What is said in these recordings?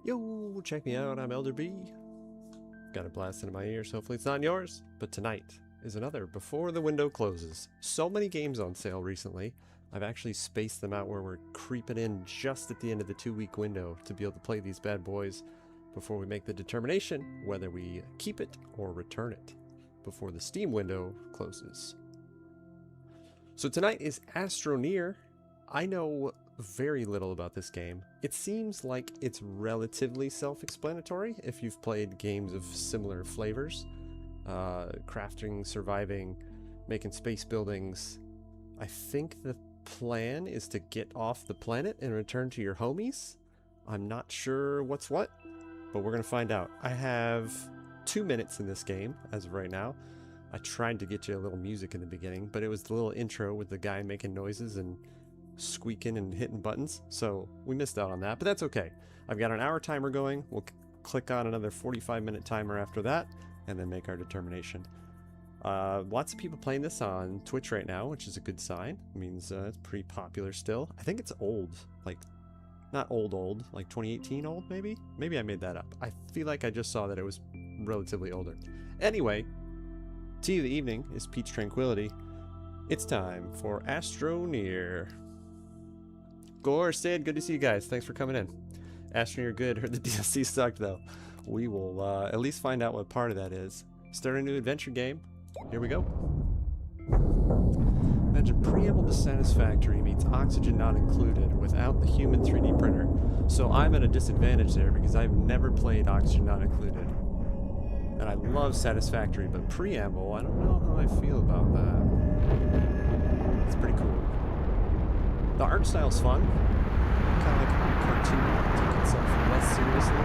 Yo, check me out, I'm Elder B. Got a blast in my ears, hopefully it's not in yours. But tonight is another Before the Window Closes. So many games on sale recently. I've actually spaced them out where we're creeping in just at the end of the 2-week window to be able to play these bad boys before we make the determination whether we keep it or return it before the Steam window closes. So tonight is Astroneer. I know very little about this game. It seems like it's relatively self-explanatory if you've played games of similar flavors. Crafting, surviving, making space buildings. I think the plan is to get off the planet and return to your homies. I'm not sure what's what, but we're gonna find out. I have 2 minutes in this game as of right now. I tried to get you a little music in the beginning, but it was the little intro with the guy making noises and squeaking and hitting buttons, so we missed out on that, but that's okay. I've got an hour timer going. We'll click on another 45-minute timer after that and then make our determination. Lots of people playing this on Twitch right now, which is a good sign. It means it's pretty popular still. I think it's old, like not old, like 2018 old, maybe I made that up. I feel like I just saw that it was relatively older. Anyway, tea of the evening is Peach Tranquility. It's time for Astroneer. Gore, Sid, good to see you guys. Thanks for coming in. Astroneer good. Heard the DLC sucked though. We will at least find out what part of that is. Start a new adventure game. Here we go. Imagine preamble to Satisfactory meets oxygen not included without the human 3D printer. So I'm at a disadvantage there because I've never played oxygen not included. And I love Satisfactory, but preamble, I don't know how I feel about that. It's pretty cool. The art style's fun. Kind of like a cartoon that took itself less seriously.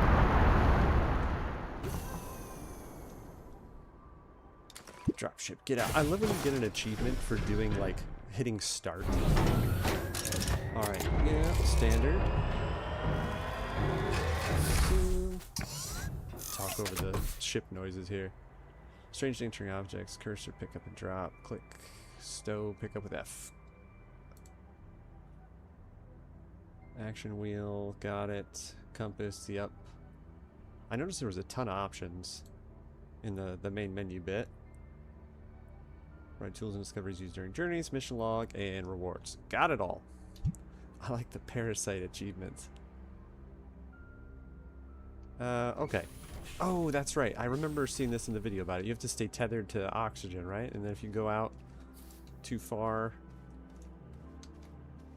Dropship, get out. I love when you get an achievement for doing, like, hitting start. Alright, yeah, standard. Talk over the ship noises here. Strange entering objects, cursor, pick up and drop, click, stow, pick up with F. Action wheel, got it. Compass, yep. I noticed there was a ton of options in the main menu bit. Right, tools and discoveries used during journeys, mission log, and rewards. Got it all. I like the parasite achievements. Okay. Oh, that's right. I remember seeing this in the video about it. You have to stay tethered to oxygen, right? And then if you go out too far,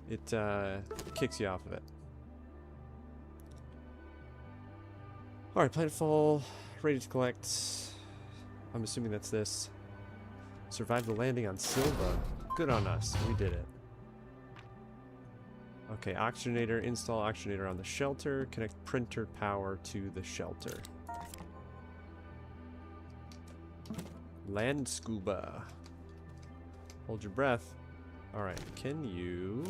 it kicks you off of it. Alright, planetfall, ready to collect. I'm assuming that's this. Survive the landing on Silva. Good on us. We did it. Okay, oxygenator. Install oxygenator on the shelter. Connect printer power to the shelter. Land scuba. Hold your breath. Alright, can you...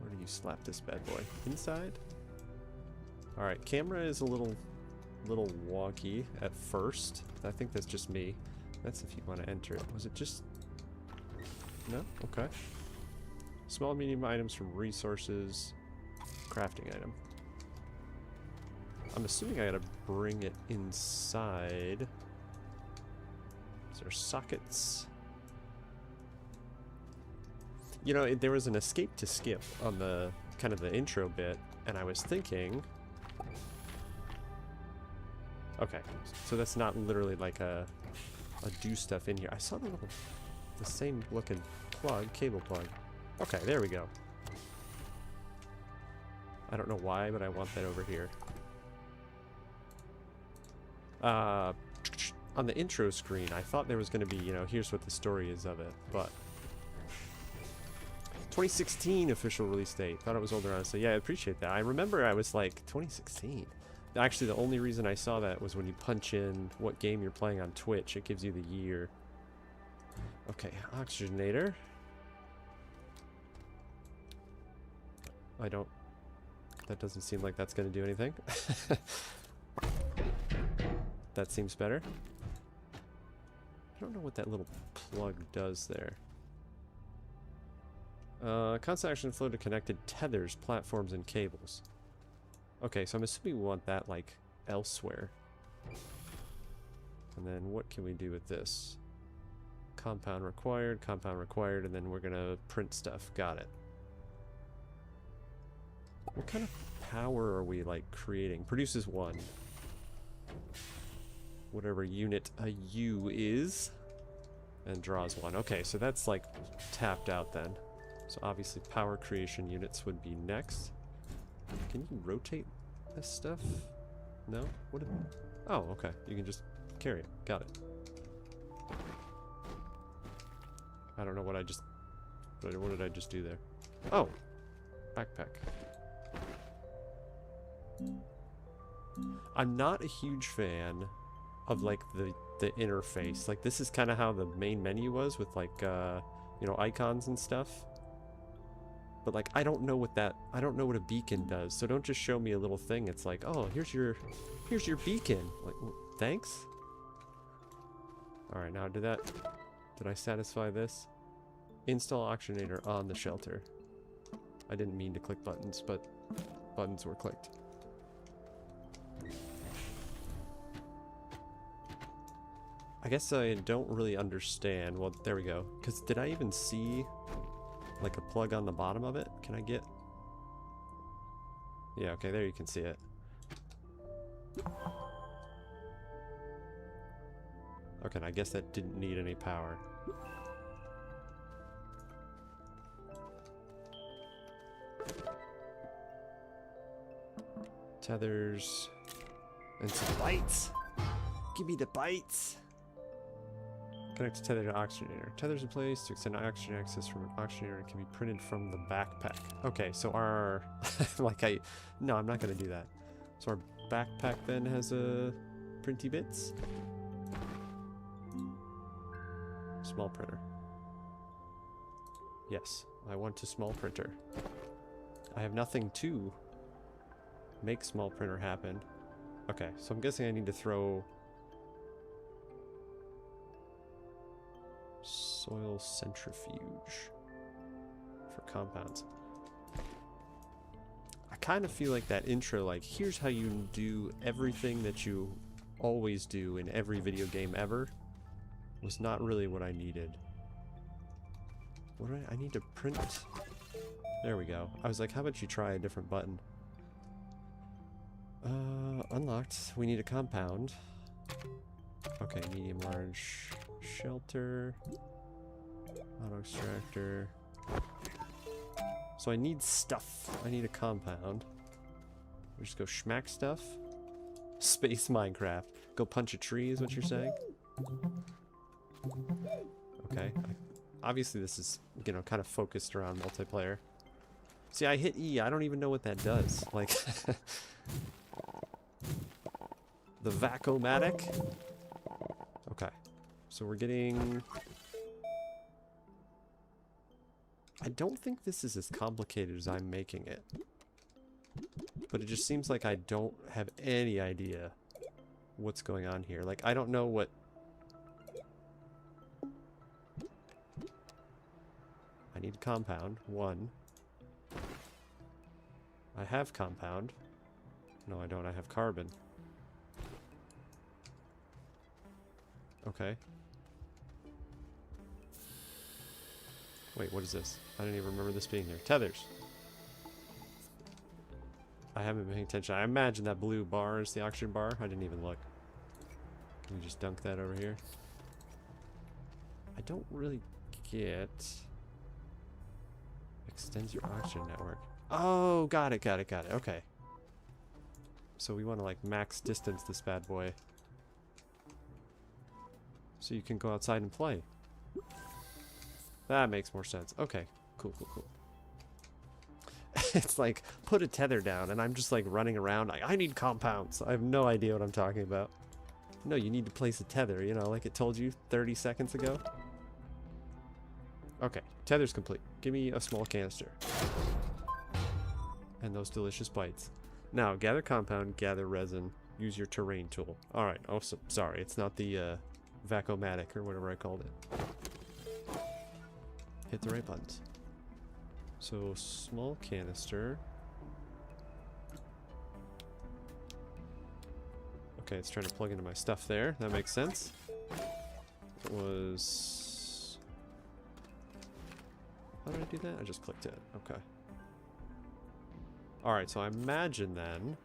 Where do you slap this bad boy? Inside? Alright, camera is a little wonky at first. I think that's just me. That's if you want to enter it. Was it just... No? Okay. Small medium items from resources. Crafting item. I'm assuming I gotta bring it inside. Is there sockets? You know, there was an escape to skip on the kind of the intro bit, and I was thinking... Okay, so that's not literally like a do stuff in here. I saw the same looking plug, cable plug. Okay, there we go. I don't know why, but I want that over here. On the intro screen, I thought there was going to be, you know, here's what the story is of it, but 2016 official release date. Thought it was older, honestly. Yeah, I appreciate that. I remember I was like 2016. Actually, the only reason I saw that was when you punch in what game you're playing on Twitch. It gives you the year. Okay, oxygenator. That doesn't seem like that's going to do anything. That seems better. I don't know what that little plug does there. Constant action flow to connected tethers, platforms, and cables. Okay, so I'm assuming we want that, like, elsewhere. And then what can we do with this? Compound required, and then we're gonna print stuff. Got it. What kind of power are we, like, creating? Produces 1. Whatever unit a U is. And draws 1. Okay, so that's, like, tapped out then. So obviously power creation units would be next. Can you rotate this stuff? No? What? Oh, okay. You can just carry it. Got it. I don't know what I just... What did I just do there? Oh! Backpack. I'm not a huge fan of, like, the interface. Like, this is kind of how the main menu was with, like, you know, icons and stuff. But, like, I don't know what a beacon does. So don't just show me a little thing. It's like, oh, here's your beacon. Like, well, thanks. All right, now did I satisfy this? Install Auctionator on the shelter. I didn't mean to click buttons, but buttons were clicked. I guess I don't really understand. Well, there we go. Because did I even see, like, a plug on the bottom of it? Can I get... Yeah, okay, there you can see it. Okay, and I guess that didn't need any power. Tethers. And some lights! Give me the bites! Connect to tether to auctioneer. Tethers in place to extend auction access from an auctioneer and can be printed from the backpack. Okay, so our... No, I'm not going to do that. So our backpack then has a printy bits. Small printer. Yes, I want a small printer. I have nothing to make small printer happen. Okay, so I'm guessing I need to throw... Soil centrifuge for compounds. I kind of feel like that intro, like, here's how you do everything that you always do in every video game ever, was not really what I needed. What do I need to print? There we go. I was like, how about you try a different button? Unlocked. We need a compound. Okay, medium, large, shelter, auto extractor. So I need stuff. I need a compound. We just go schmack stuff. Space Minecraft. Go punch a tree is what you're saying? Okay. Obviously this is, you know, kind of focused around multiplayer. See, I hit E. I don't even know what that does. Like... The Vac-O-Matic? Okay. So we're getting... I don't think this is as complicated as I'm making it. But it just seems like I don't have any idea what's going on here. Like, I don't know what... I need compound. 1. I have compound. No, I don't. I have carbon. Okay. Wait, what is this? I didn't even remember this being here. Tethers. I haven't been paying attention. I imagine that blue bar is the oxygen bar. I didn't even look. Can we just dunk that over here? I don't really get... Extends your oxygen network. Oh, got it. Okay. So we want to, like, max distance this bad boy. So you can go outside and play. That makes more sense. Okay, cool. It's like, put a tether down, and I'm just, like, running around like, I need compounds. I have no idea what I'm talking about. No, you need to place a tether, you know, like it told you 30 seconds ago. Okay, tether's complete. Give me a small canister. And those delicious bites. Now, gather compound, gather resin, use your terrain tool. Alright, oh, so, sorry, it's not the, Vac-O-Matic or whatever I called it. Hit the right buttons. So, small canister. Okay, it's trying to plug into my stuff there. That makes sense. It was... How did I do that? I just clicked it. Okay. Alright, so I imagine then...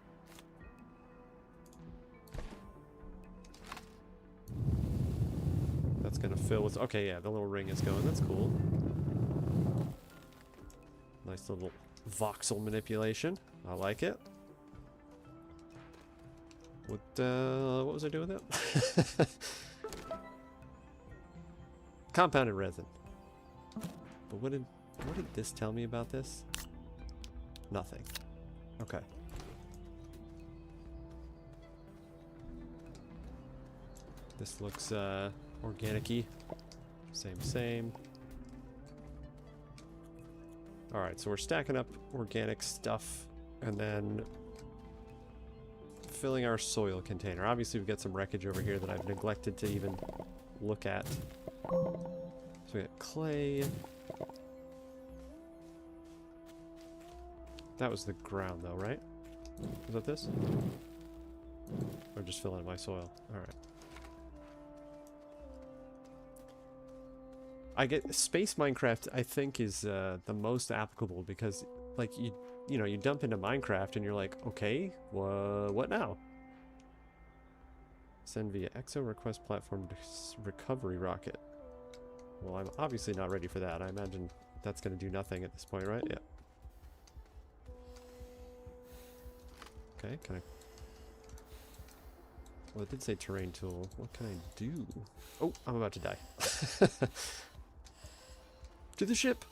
That's gonna fill with... Okay, yeah, the little ring is going. That's cool. Nice little voxel manipulation. I like it. What was I doing with it? Compounded resin. But what did this tell me about this? Nothing. Okay. This looks organic-y. Same. Alright, so we're stacking up organic stuff and then filling our soil container. Obviously we've got some wreckage over here that I've neglected to even look at. So we got clay. That was the ground though, right? Was that this? Or just filling in my soil? Alright. I get Space Minecraft, I think, is the most applicable because, like, you know, you dump into Minecraft and you're like, okay, what now? Send via EXO request platform recovery rocket. Well, I'm obviously not ready for that. I imagine that's going to do nothing at this point, right? Yeah. Okay, can I... Well, it did say terrain tool. What can I do? Oh, I'm about to die. To the ship!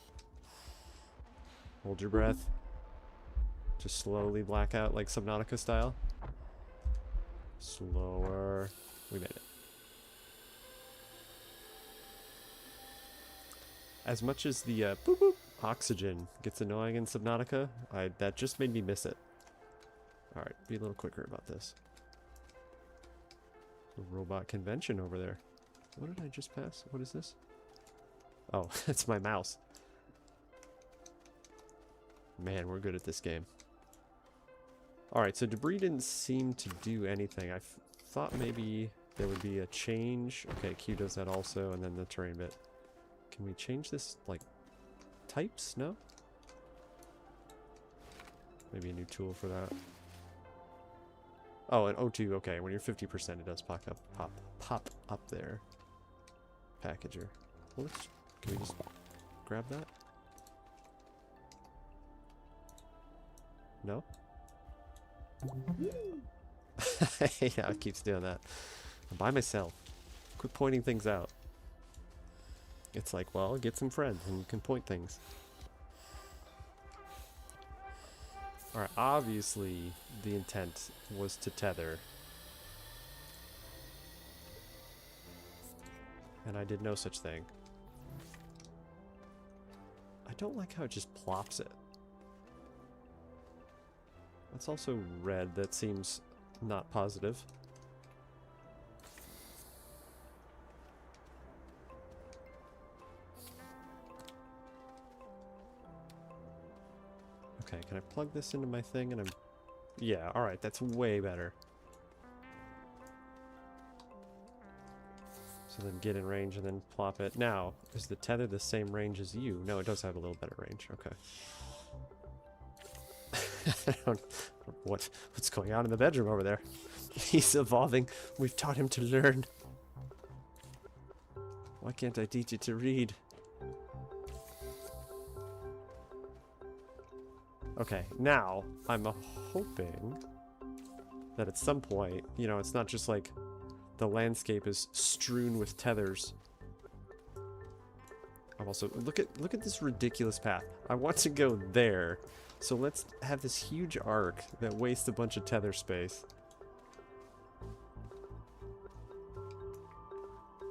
Hold your breath. Just slowly black out like Subnautica style. Slower. We made it. As much as the boop boop oxygen gets annoying in Subnautica, that just made me miss it. Alright, be a little quicker about this. A robot convention over there. What did I just pass? What is this? Oh, it's my mouse. Man, we're good at this game. Alright, so debris didn't seem to do anything. I thought maybe there would be a change. Okay, Q does that also, and then the terrain bit. Can we change this, like, types? No? Maybe a new tool for that. Oh, and O2, okay. When you're 50%, it does pop up there. Packager. Well, can we just grab that? No? Yeah, it keeps doing that. I'm by myself. Quit pointing things out. It's like, well, get some friends and you can point things. Alright, obviously the intent was to tether. And I did no such thing. I don't like how it just plops it. That's also red. That seems not positive. Okay, can I plug this into my thing and I'm... Yeah, alright, that's way better. So then get in range and then plop it. Now, is the tether the same range as you? No, it does have a little better range. Okay. I don't know what's going on in the bedroom over there. He's evolving. We've taught him to learn. Why can't I teach you to read? Okay, now I'm hoping that at some point, you know, it's not just like the landscape is strewn with tethers. I'm also look at this ridiculous path. I want to go there. So let's have this huge arc that wastes a bunch of tether space.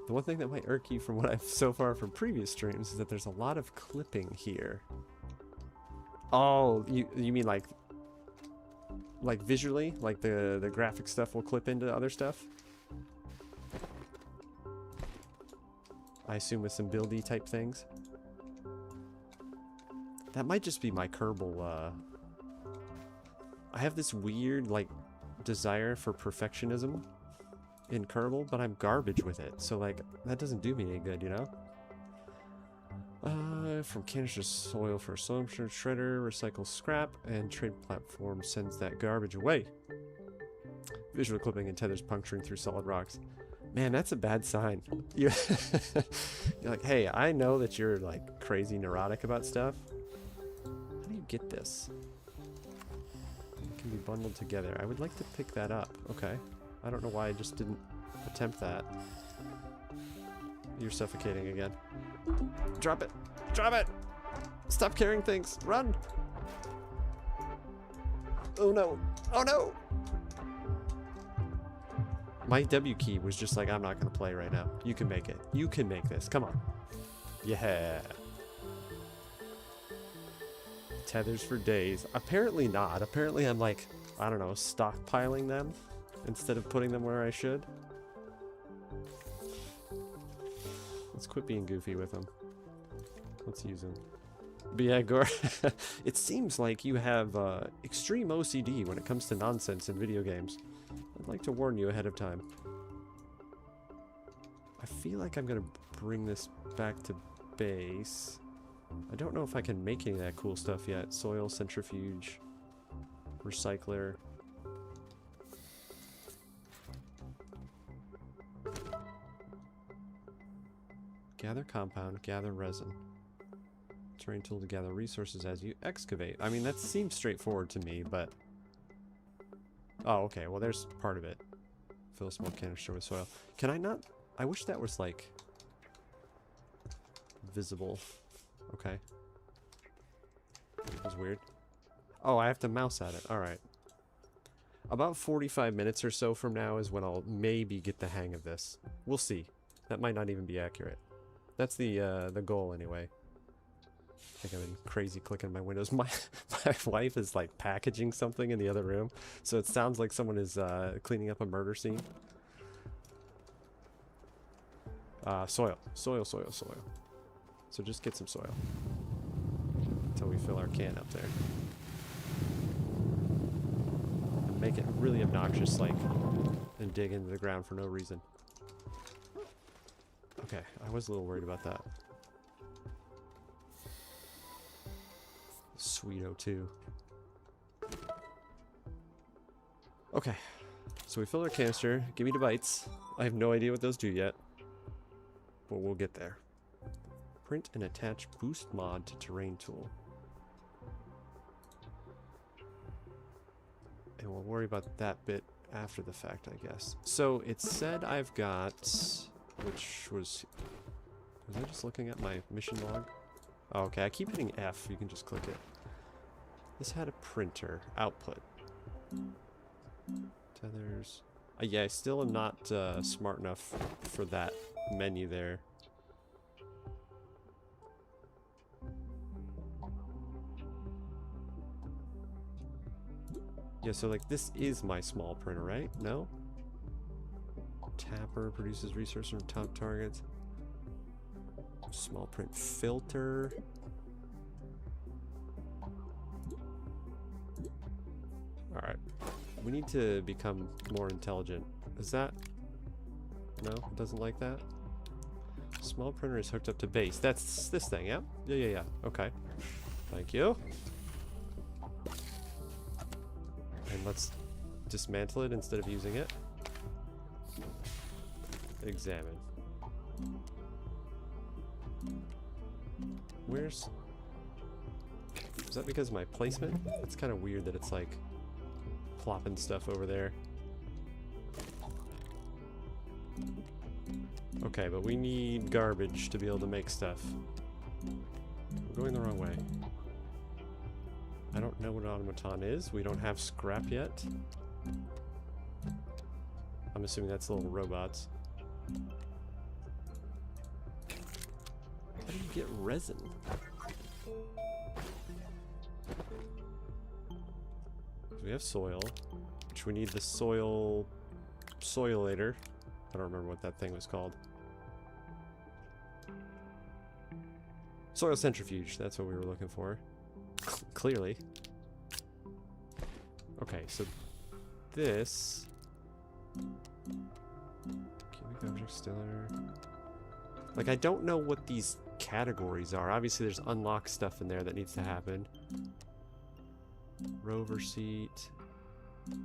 The one thing that might irk you from what I've so far from previous streams is that there's a lot of clipping here. Oh, you mean like visually? Like the graphic stuff will clip into other stuff? I assume with some buildy type things. That might just be my Kerbal, I have this weird, like, desire for perfectionism in Kerbal, but I'm garbage with it. So, like, that doesn't do me any good, you know? From canister soil for assumption, shredder, recycle scrap, and trade platform sends that garbage away. Visual clipping and tethers puncturing through solid rocks. Man, that's a bad sign. You're like, hey, I know that you're like crazy neurotic about stuff. How do you get this? It can be bundled together. I would like to pick that up. Okay. I don't know why I just didn't attempt that. You're suffocating again. Drop it! Drop it! Stop carrying things! Run! Oh no! Oh no! My W key was just like, I'm not gonna play right now. You can make it. You can make this. Come on. Yeah. Tethers for days. Apparently not. Apparently I'm like, I don't know, stockpiling them instead of putting them where I should. Let's quit being goofy with them. Let's use them. But yeah, Gore, it seems like you have extreme OCD when it comes to nonsense in video games. I'd like to warn you ahead of time. I feel like I'm gonna bring this back to base. I don't know if I can make any of that cool stuff yet. Soil, centrifuge, recycler. Gather compound, gather resin. Terrain tool to gather resources as you excavate. I mean, that seems straightforward to me, but... Oh, okay, well there's part of it. Fill a small canister with soil. Can I not... I wish that was, like... visible. Okay. That was weird. Oh, I have to mouse at it. Alright. About 45 minutes or so from now is when I'll maybe get the hang of this. We'll see. That might not even be accurate. That's the goal anyway. I think I've been crazy clicking my windows. My wife is like packaging something in the other room, so it sounds like someone is cleaning up a murder scene. Soil. Soil, soil, soil. So just get some soil. Until we fill our can up there. And make it really obnoxious, like, and dig into the ground for no reason. Okay, I was a little worried about that. Sweet O2. Okay, so we filled our canister. Give me the bites. I have no idea what those do yet, but we'll get there. Print and attach boost mod to terrain tool. And we'll worry about that bit after the fact, I guess. So it said I've got, which was I just looking at my mission log? Oh, okay, I keep hitting F, you can just click it. This had a printer, output. Tethers. Yeah, I still am not smart enough for that menu there. Yeah, so like this is my small printer, right? No? Tapper produces resources from top targets. Small print filter. Alright. We need to become more intelligent. Is that... No? It doesn't like that? Small printer is hooked up to base. That's this thing, yeah? Yeah. Okay. Thank you. And let's dismantle it instead of using it. Examine. Where's... Is that because of my placement? It's kind of weird that it's like plopping stuff over there. Okay, but we need garbage to be able to make stuff. We're going the wrong way. I don't know what an automaton is. We don't have scrap yet. I'm assuming that's little robots. How do you get resin? We have soil, which we need the soilator. I don't remember what that thing was called. Soil centrifuge, that's what we were looking for. Clearly. Okay, so this... Cubic object stiller... Like, I don't know what these categories are. Obviously, there's unlocked stuff in there that needs to happen. Rover seat...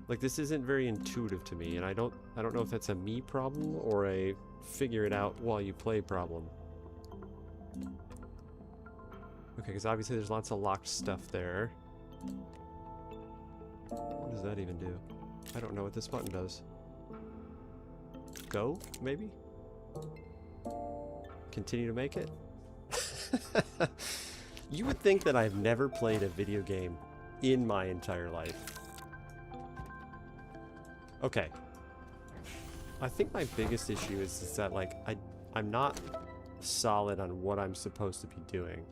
Like, this isn't very intuitive to me, and I don't know if that's a me problem or a figure it out while you play problem. Okay, because obviously there's lots of locked stuff there. What does that even do? I don't know what this button does. Go, maybe? Continue to make it? You would think that I've never played a video game in my entire life. Okay. I think my biggest issue is that, like, I'm not solid on what I'm supposed to be doing.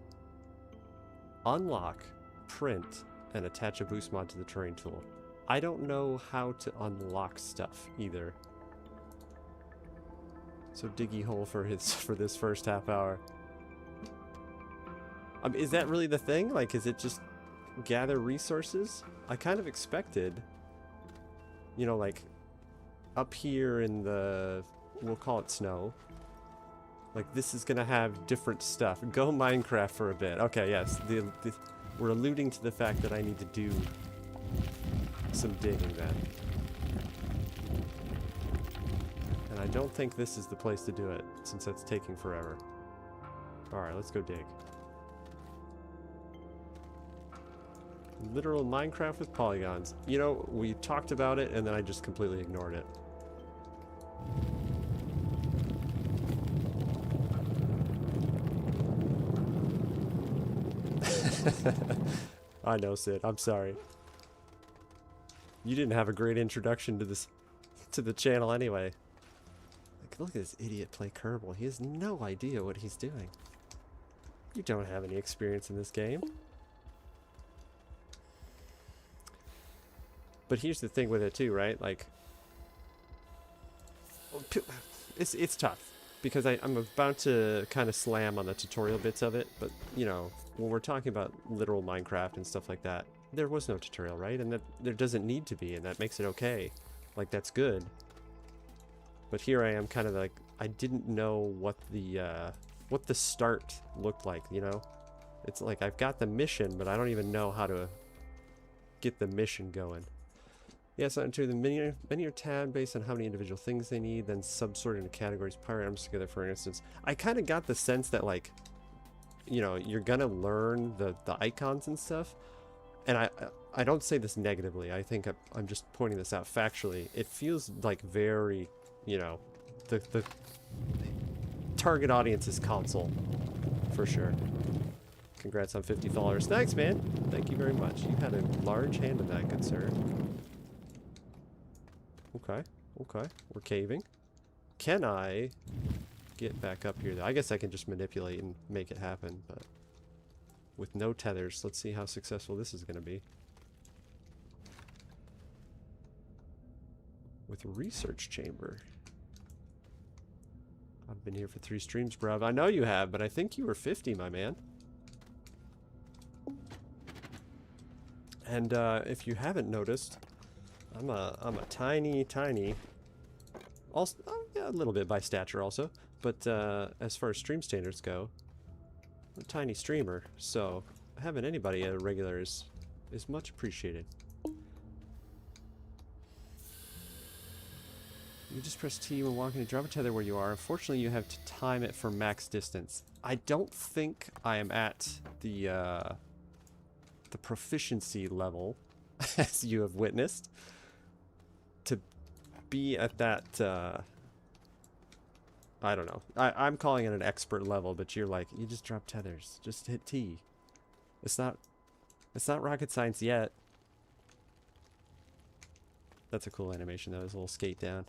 Unlock, print, and attach a boost mod to the terrain tool. I don't know how to unlock stuff either. So diggy hole for this first half hour. Is that really the thing? Like, is it just gather resources? I kind of expected, you know, like up here in the, we'll call it snow. Like, this is gonna have different stuff. Go Minecraft for a bit. Okay, yes. We're alluding to the fact that I need to do some digging then. And I don't think this is the place to do it, since that's taking forever. Alright, let's go dig. Literal Minecraft with polygons. You know, we talked about it, and then I just completely ignored it. I know, Sid. I'm sorry. You didn't have a great introduction to the channel anyway. Like, look at this idiot play Kerbal. He has no idea what he's doing. You don't have any experience in this game. But here's the thing with it too, right? Like, it's tough. Because I'm about to kind of slam on the tutorial bits of it, but, you know, when we're talking about literal Minecraft and stuff like that, there was no tutorial, right? And that there doesn't need to be, and that makes it okay. Like, that's good. But here I am kind of like, I didn't know what the start looked like, you know? It's like, I've got the mission, but I don't even know how to get the mission going. Yes, enter the menu tab based on how many individual things they need, then subsort into categories, pirate items together, for instance. I kind of got the sense that, like, you know, you're gonna learn the icons and stuff. And I don't say this negatively. I think I'm just pointing this out factually. It feels like very, you know, the target audience is console, for sure. Congrats on 50 followers. Thanks, man. Thank you very much. You had a large hand in that, good sir. Okay, okay. We're caving. Can I get back up here, though? I guess I can just manipulate and make it happen, but with no tethers. Let's see how successful this is going to be. With research chamber. I've been here for 3 streams, bruv. I know you have, but I think you were 50, my man. And if you haven't noticed, I'm a tiny, also, yeah, a little bit by stature also, but as far as stream standards go, I'm a tiny streamer, so having anybody at a regular is much appreciated. You just press T when walking to drop a tether where you are. Unfortunately, you have to time it for max distance. I don't think I am at the proficiency level, as you have witnessed, to be at that, I don't know. I'm calling it an expert level, but you're like, you just drop tethers. Just hit T. It's not rocket science yet. That's a cool animation, though. There's a little skate down.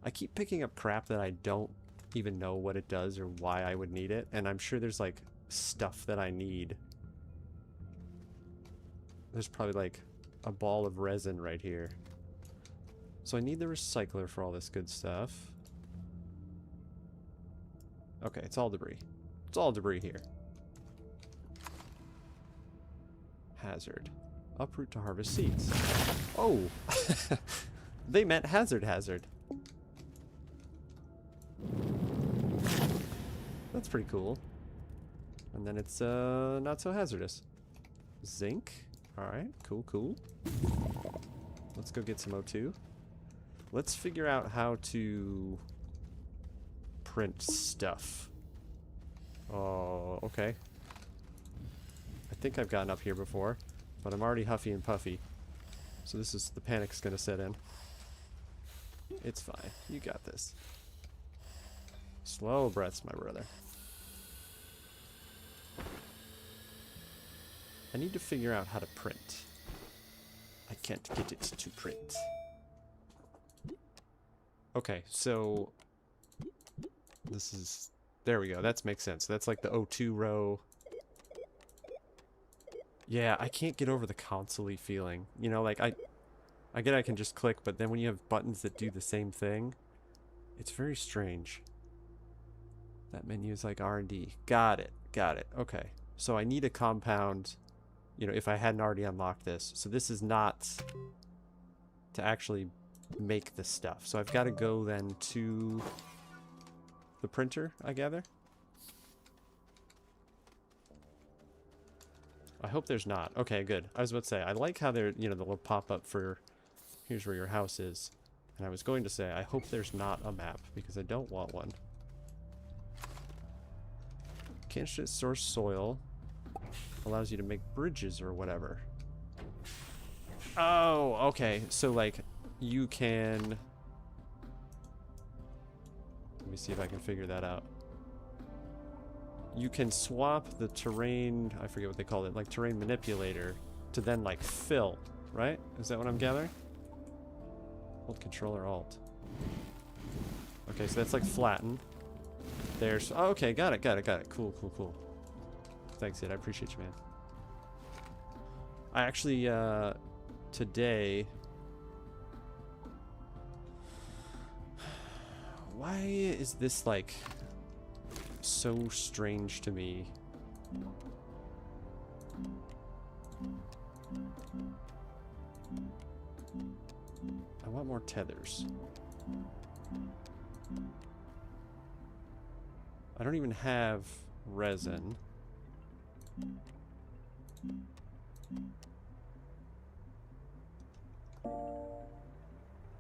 I keep picking up crap that I don't even know what it does or why I would need it, and I'm sure there's, like, stuff that I need. There's probably, like, a ball of resin right here. So I need the recycler for all this good stuff. Okay, it's all debris. It's all debris here. hazard. Uproot to harvest seeds. Oh! They meant hazard. That's pretty cool. And then it's not so hazardous. Zinc. Alright, cool. Let's go get some O2. Let's figure out how to print stuff. Oh, okay. I think I've gotten up here before, but I'm already huffy and puffy. So the panic's gonna set in. It's fine. You got this. Slow breaths, my brother. I need to figure out how to print. I can't get it to print. Okay, so this is, there we go. That makes sense. That's like the O2 row. Yeah, I can't get over the console-y feeling. You know, like I get I can just click, but then when you have buttons that do the same thing, it's very strange. That menu is like R&D. Got it. Okay. So I need a compound, you know, if I hadn't already unlocked this. So this is not to actually make the stuff. So I've got to go then to the printer, I gather. I hope there's not. Okay, good. I was about to say, I like how they're, you know, the little pop-up for here's where your house is. And I was going to say, I hope there's not a map, because I don't want one. Candidate source soil allows you to make bridges or whatever. Oh, okay. So, like, you can... Let me see if I can figure that out. You can swap the terrain, I forget what they call it, like terrain manipulator, to then like fill, right? Is that what I'm gathering? Hold Control or Alt. Okay, so that's like flatten. There's, oh, okay, got it. Cool. Thanks, Ed, I appreciate you, man. I actually, today... Why is this like... so strange to me? I want more tethers. I don't even have resin.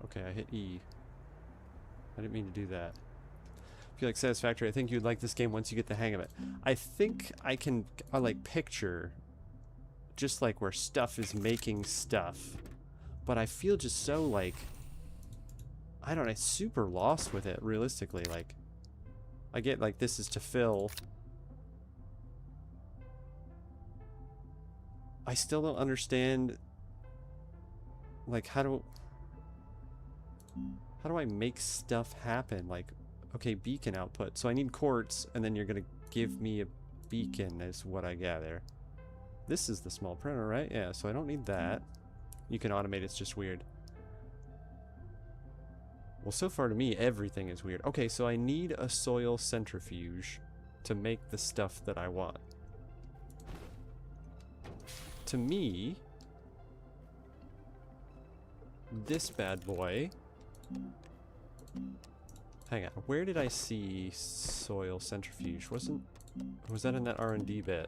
Okay, I hit E. I didn't mean to do that. Feel like satisfactory. I think you'd like this game once you get the hang of it. I think I can like picture just like where stuff is making stuff, but I feel just so like, I don't know, super lost with it realistically. Like I get like this is to fill. I still don't understand like how do I make stuff happen? Like, okay, beacon output. So I need quartz, and then you're going to give me a beacon is what I gather. This is the small printer, right? Yeah, so I don't need that. You can automate, it's just weird. Well, so far to me, everything is weird. Okay, so I need a soil centrifuge to make the stuff that I want. To me, this bad boy... Hang on, where did I see soil centrifuge? Was that in that R&D bit?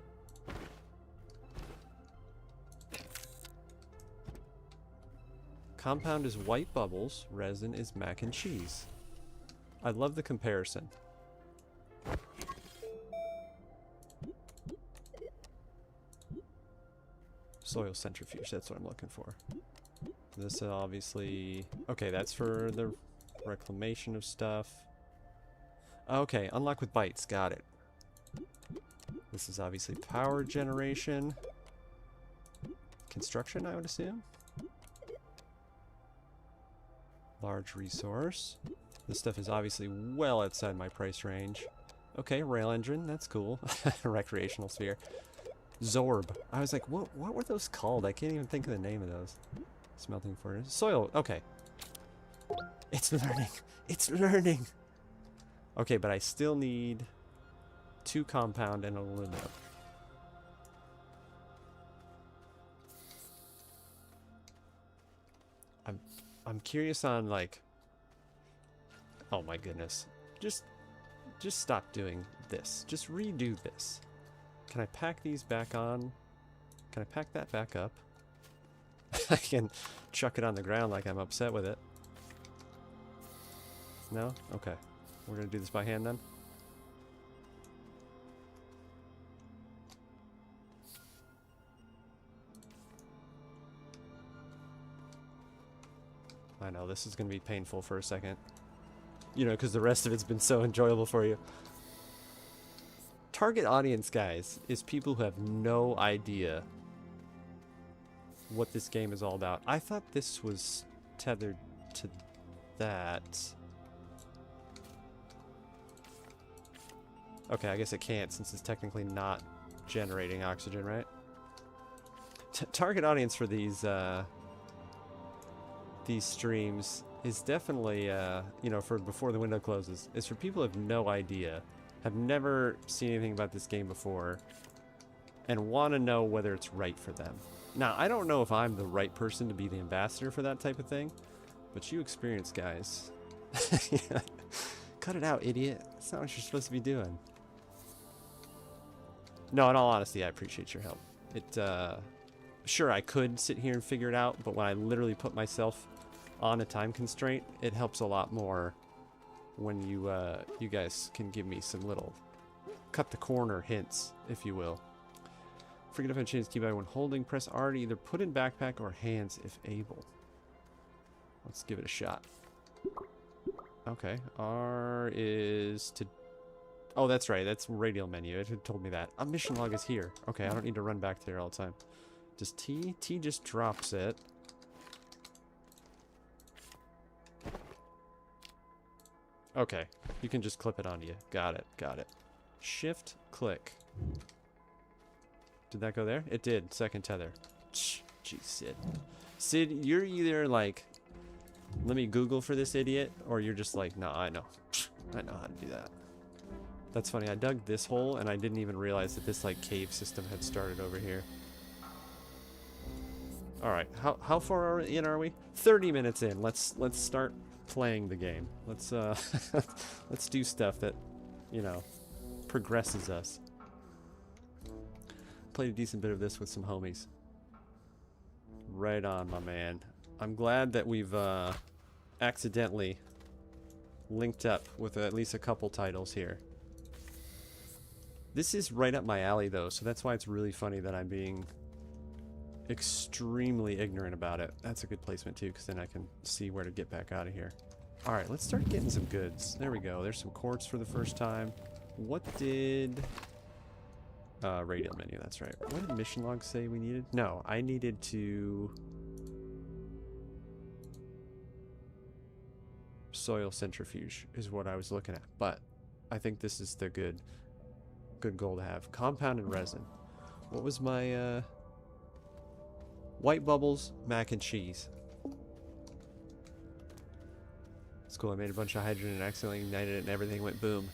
Compound is white bubbles, resin is mac and cheese. I love the comparison. Soil centrifuge, that's what I'm looking for. This obviously... Okay, that's for the reclamation of stuff. Okay, unlock with bytes, got it. This is obviously power generation. Construction, I would assume. Large resource. This stuff is obviously well outside my price range. Okay, rail engine, that's cool. Recreational sphere. Zorb. I was like, what were those called? I can't even think of the name of those. Smelting furnace. Soil, okay. It's learning. It's learning. Okay, but I still need 2 compound and aluminum. I'm curious on like, oh my goodness, just stop doing this. Just redo this. Can I pack these back on? Can I pack that back up? I can chuck it on the ground like I'm upset with it. No? Okay. We're gonna do this by hand then? I know, this is gonna be painful for a second. You know, because the rest of it's been so enjoyable for you. Target audience, guys, is people who have no idea what this game is all about. I thought this was tethered to that. Okay, I guess it can't since it's technically not generating oxygen, right? Target audience for these streams is definitely, you know, for before the window closes, is for people who have no idea, have never seen anything about this game before, and want to know whether it's right for them. Now, I don't know if I'm the right person to be the ambassador for that type of thing, but you experienced guys. Yeah. Cut it out, idiot. That's not what you're supposed to be doing. No, in all honesty, I appreciate your help. It, sure, I could sit here and figure it out, but when I literally put myself on a time constraint, it helps a lot more when you guys can give me some little cut the corner hints, if you will. Forget if I change keybind when holding. Press R to either put in backpack or hands if able. Let's give it a shot. Okay, R is to... Oh, that's right, that's radial menu. It had told me that. A mission log is here. Okay, I don't need to run back there all the time. Does T? T just drops it. Okay, you can just clip it onto you. Got it, got it. Shift, click. Did that go there? It did. Second tether. Jeez, Sid. Sid, you're either like, let me Google for this idiot, or you're just like, nah, I know. I know how to do that. That's funny. I dug this hole, and I didn't even realize that this like cave system had started over here. All right, how far in are we? 30 minutes in. Let's start playing the game. Let's let's do stuff that, you know, progresses us. Played a decent bit of this with some homies. Right on, my man. I'm glad that we've accidentally linked up with at least a couple titles here. This is right up my alley though, so that's why it's really funny that I'm being extremely ignorant about it. That's a good placement too, because then I can see where to get back out of here. Alright, let's start getting some goods. There we go. There's some quartz for the first time. What did... radial menu, that's right. What did mission log say we needed? No, I needed to... Soil centrifuge is what I was looking at, but I think this is the good goal to have. Compound and resin. What was my, white bubbles, mac and cheese. It's cool, I made a bunch of hydrogen and accidentally ignited it and everything went boom.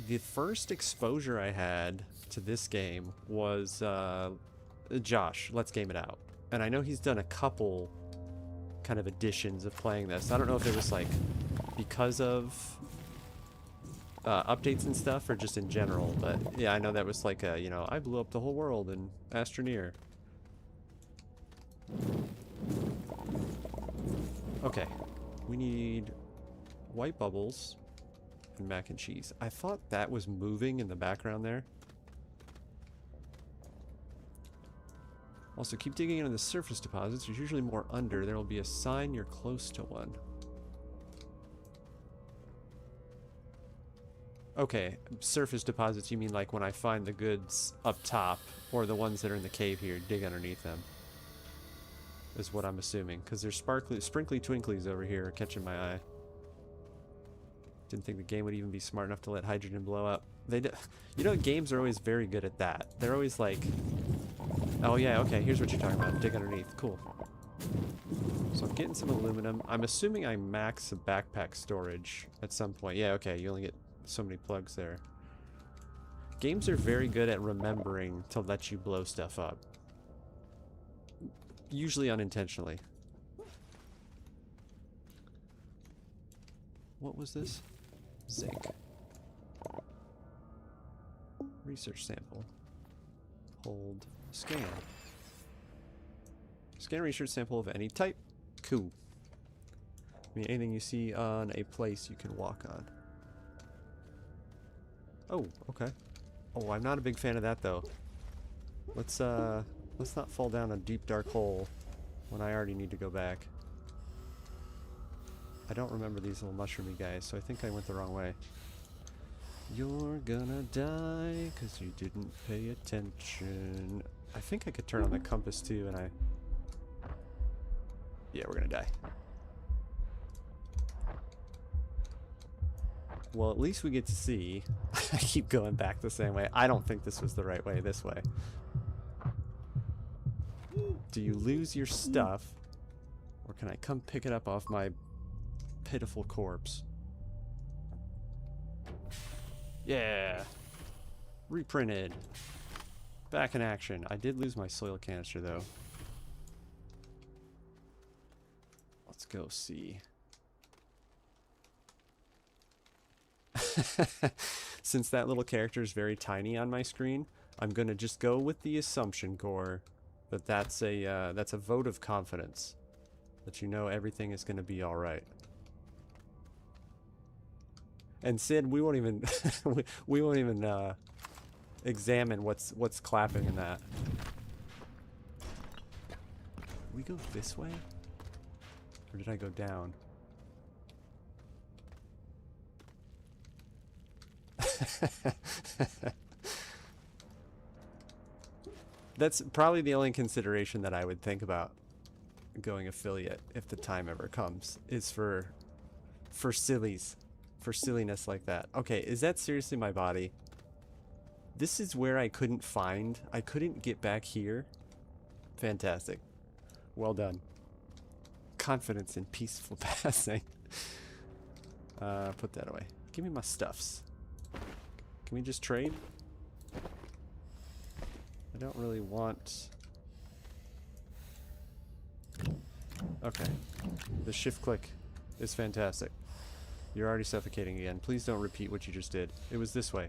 The first exposure I had to this game was Josh, Let's Game It Out. And I know he's done a couple kind of editions of playing this. I don't know if it was like because of updates and stuff or just in general, but yeah, I know that was like a, you know, I blew up the whole world in Astroneer. Okay, we need white bubbles and mac and cheese. I thought that was moving in the background there. Also, keep digging into the surface deposits. There's usually more under. There will be a sign you're close to one. Okay, surface deposits, you mean like when I find the goods up top, or the ones that are in the cave here, dig underneath them. Is what I'm assuming, because there's sprinkly twinklies over here catching my eye. Didn't think the game would even be smart enough to let hydrogen blow up. They do, you know, games are always very good at that. They're always like, oh yeah, okay, here's what you're talking about. Dig underneath. Cool. So I'm getting some aluminum. I'm assuming I max the backpack storage at some point. Yeah, okay, you only get so many plugs there. Games are very good at remembering to let you blow stuff up. Usually unintentionally. What was this? Zinc. Research sample. Hold. Scan. Scan a research sample of any type. Cool. I mean, anything you see on a place you can walk on. Oh, okay. Oh, I'm not a big fan of that though. Let's not fall down a deep dark hole when I already need to go back. I don't remember these little mushroomy guys, so I think I went the wrong way. You're gonna die because you didn't pay attention. I think I could turn on the compass too, and I... Yeah, we're gonna die. Well, at least we get to see. I keep going back the same way. I don't think this was the right way, this way. Do you lose your stuff? Or can I come pick it up off my pitiful corpse? Yeah! Reprinted. Back in action. I did lose my soil canister though. Let's go see. Since that little character is very tiny on my screen, I'm gonna just go with the assumption, Gore, that that's a vote of confidence, that you know everything is gonna be all right. And Sid, we won't even we won't even examine what's clapping in that. Did we go this way, or did I go down? That's probably the only consideration that I would think about going affiliate if the time ever comes, is for sillies, for silliness like that. Okay, is that seriously my body? This is where I couldn't get back here. Fantastic. Well done. Confidence in peaceful passing. Put that away. Give me my stuffs. Can we just trade? I don't really want... Okay. The shift click is fantastic. You're already suffocating again. Please don't repeat what you just did. It was this way.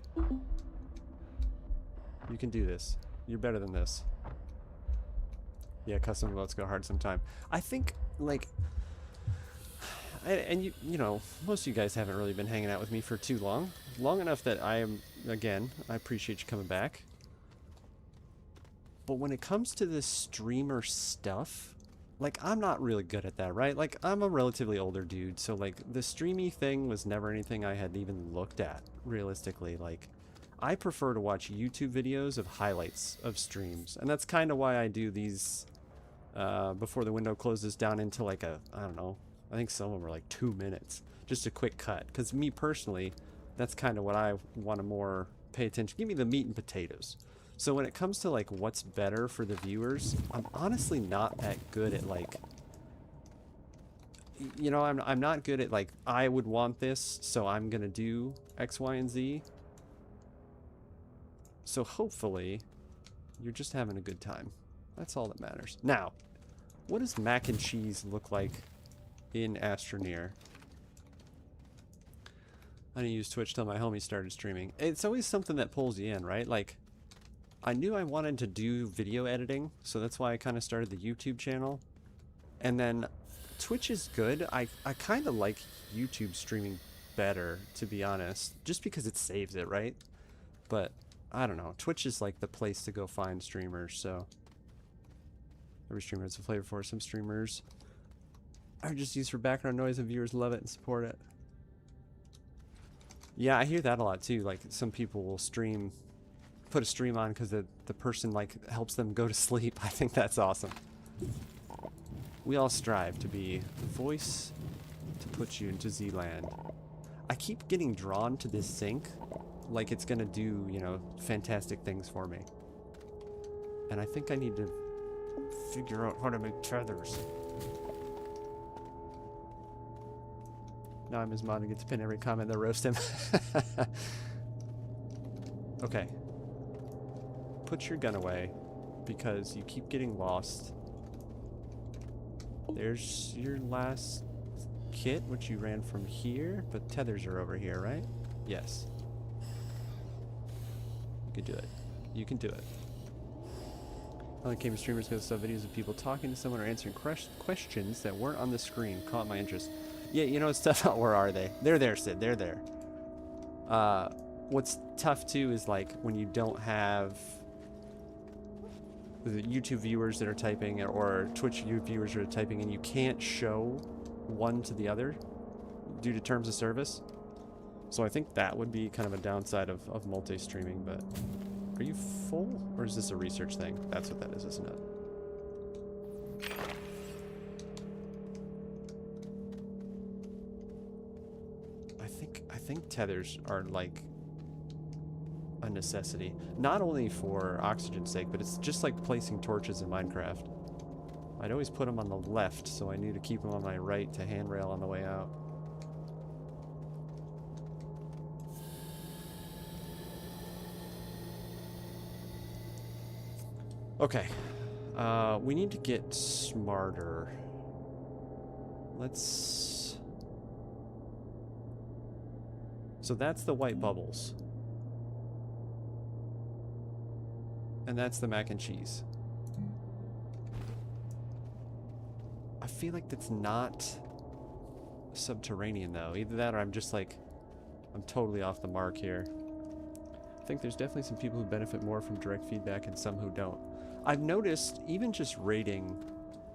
You can do this. You're better than this. Yeah, custom votes go hard sometime. I think, like... And you know, most of you guys haven't really been hanging out with me for too long. Long enough that I am, again, I appreciate you coming back. But when it comes to this streamer stuff, like, I'm not really good at that, right? Like, I'm a relatively older dude, so, like, the streamy thing was never anything I had even looked at, realistically. Like, I prefer to watch YouTube videos of highlights of streams, and that's kind of why I do these before the window closes down into, like, a, I don't know, I think some of them are like 2 minutes. Just a quick cut. Because me personally, that's kind of what I want to more pay attention. Give me the meat and potatoes. So when it comes to like what's better for the viewers, I'm honestly not that good at like... You know, I'm not good at like, I would want this, so I'm going to do X, Y, and Z. So hopefully, you're just having a good time. That's all that matters. Now, what does mac and cheese look like in Astroneer? I didn't use Twitch till my homie started streaming. It's always something that pulls you in, right? Like, I knew I wanted to do video editing, so that's why I kind of started the YouTube channel. And then Twitch is good. I kind of like YouTube streaming better, to be honest, just because it saves it, right? But I don't know. Twitch is like the place to go find streamers, so every streamer has a flavor for. Some streamers are just used for background noise and viewers love it and support it. Yeah, I hear that a lot too. Like, some people will put a stream on because the person like helps them go to sleep. I think that's awesome. We all strive to be the voice to put you into Z-land. I keep getting drawn to this zinc like it's gonna do, you know, fantastic things for me. And I think I need to figure out how to make tethers. Now I'm his mom and get to pin every comment that roast him. Okay. Put your gun away, because you keep getting lost. There's your last kit, which you ran from here, but tethers are over here, right? Yes. You can do it. You can do it. Other gaming streamers go sub videos of people talking to someone or answering questions that weren't on the screen. Caught my interest. Yeah, you know what's tough? Where are they? They're there, Sid. They're there. What's tough too is like when you don't have the YouTube viewers that are typing or Twitch viewers that are typing and you can't show one to the other due to terms of service. So I think that would be kind of a downside of multi-streaming, but are you full or is this a research thing? That's what that is, isn't it? I think tethers are like a necessity, not only for oxygen's sake, but it's just like placing torches in Minecraft. I'd always put them on the left, so I knew to keep them on my right to handrail on the way out. Okay, we need to get smarter. Let's... So that's the white bubbles. And that's the mac and cheese. I feel like that's not subterranean though. Either that or I'm just like, I'm totally off the mark here. I think there's definitely some people who benefit more from direct feedback and some who don't. I've noticed even just rating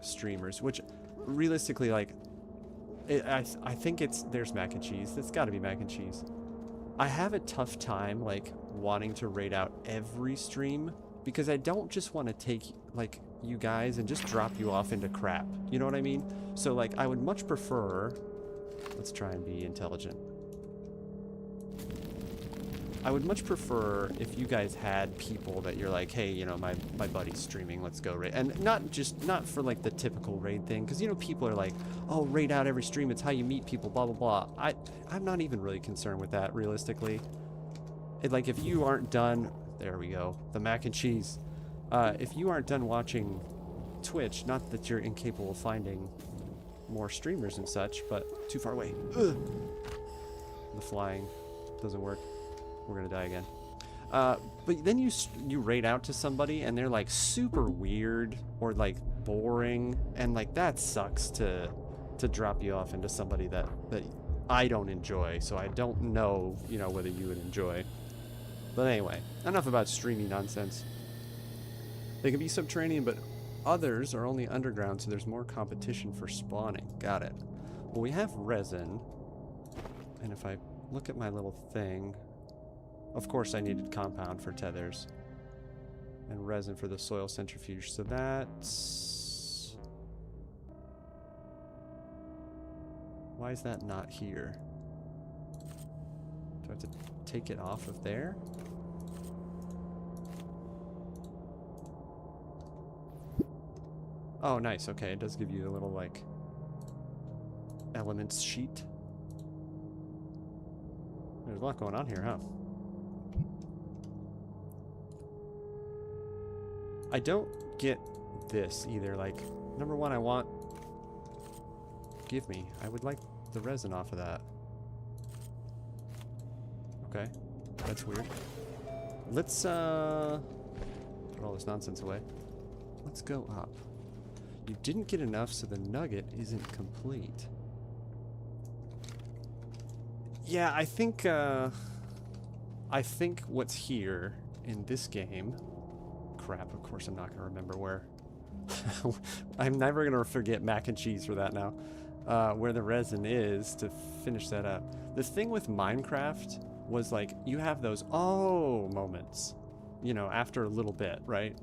streamers, which realistically, like, I think there's mac and cheese. It's got to be mac and cheese. I have a tough time, like, wanting to rate out every stream because I don't just want to take, like, you guys and just drop you off into crap. You know what I mean? So, like, I would much prefer... Let's try and be intelligent. I would much prefer if you guys had people that you're like, hey, you know, my buddy's streaming, let's go raid. And not for like the typical raid thing, because you know people are like, oh, raid out every stream, it's how you meet people, blah blah blah. I'm not even really concerned with that realistically. Like if you aren't done, there we go, the mac and cheese. If you aren't done watching Twitch, not that you're incapable of finding more streamers and such, but too far away. Ugh. The flying doesn't work. We're gonna die again. But then you raid out to somebody and they're like super weird or like boring, and like that sucks to drop you off into somebody that I don't enjoy. So I don't know, you know, whether you would enjoy. But anyway, enough about streaming nonsense. They can be subterranean, but others are only underground, so there's more competition for spawning. Got it. Well, we have resin, and if I look at my little thing. Of course I needed compound for tethers. And resin for the soil centrifuge. So that's... Why is that not here? Do I have to take it off of there? Oh, nice. Okay, it does give you a little, like, elements sheet. There's a lot going on here, huh? I don't get this either. Like, number one, I want... Give me. I would like the resin off of that. Okay. That's weird. Let's, put all this nonsense away. Let's go up. You didn't get enough, so the nugget isn't complete. Yeah, I think what's here in this game... Crap, of course I'm not going to remember where. I'm never going to forget mac and cheese for that now. Where the resin is to finish that up. The thing with Minecraft was like, you have those oh moments, you know, after a little bit, right?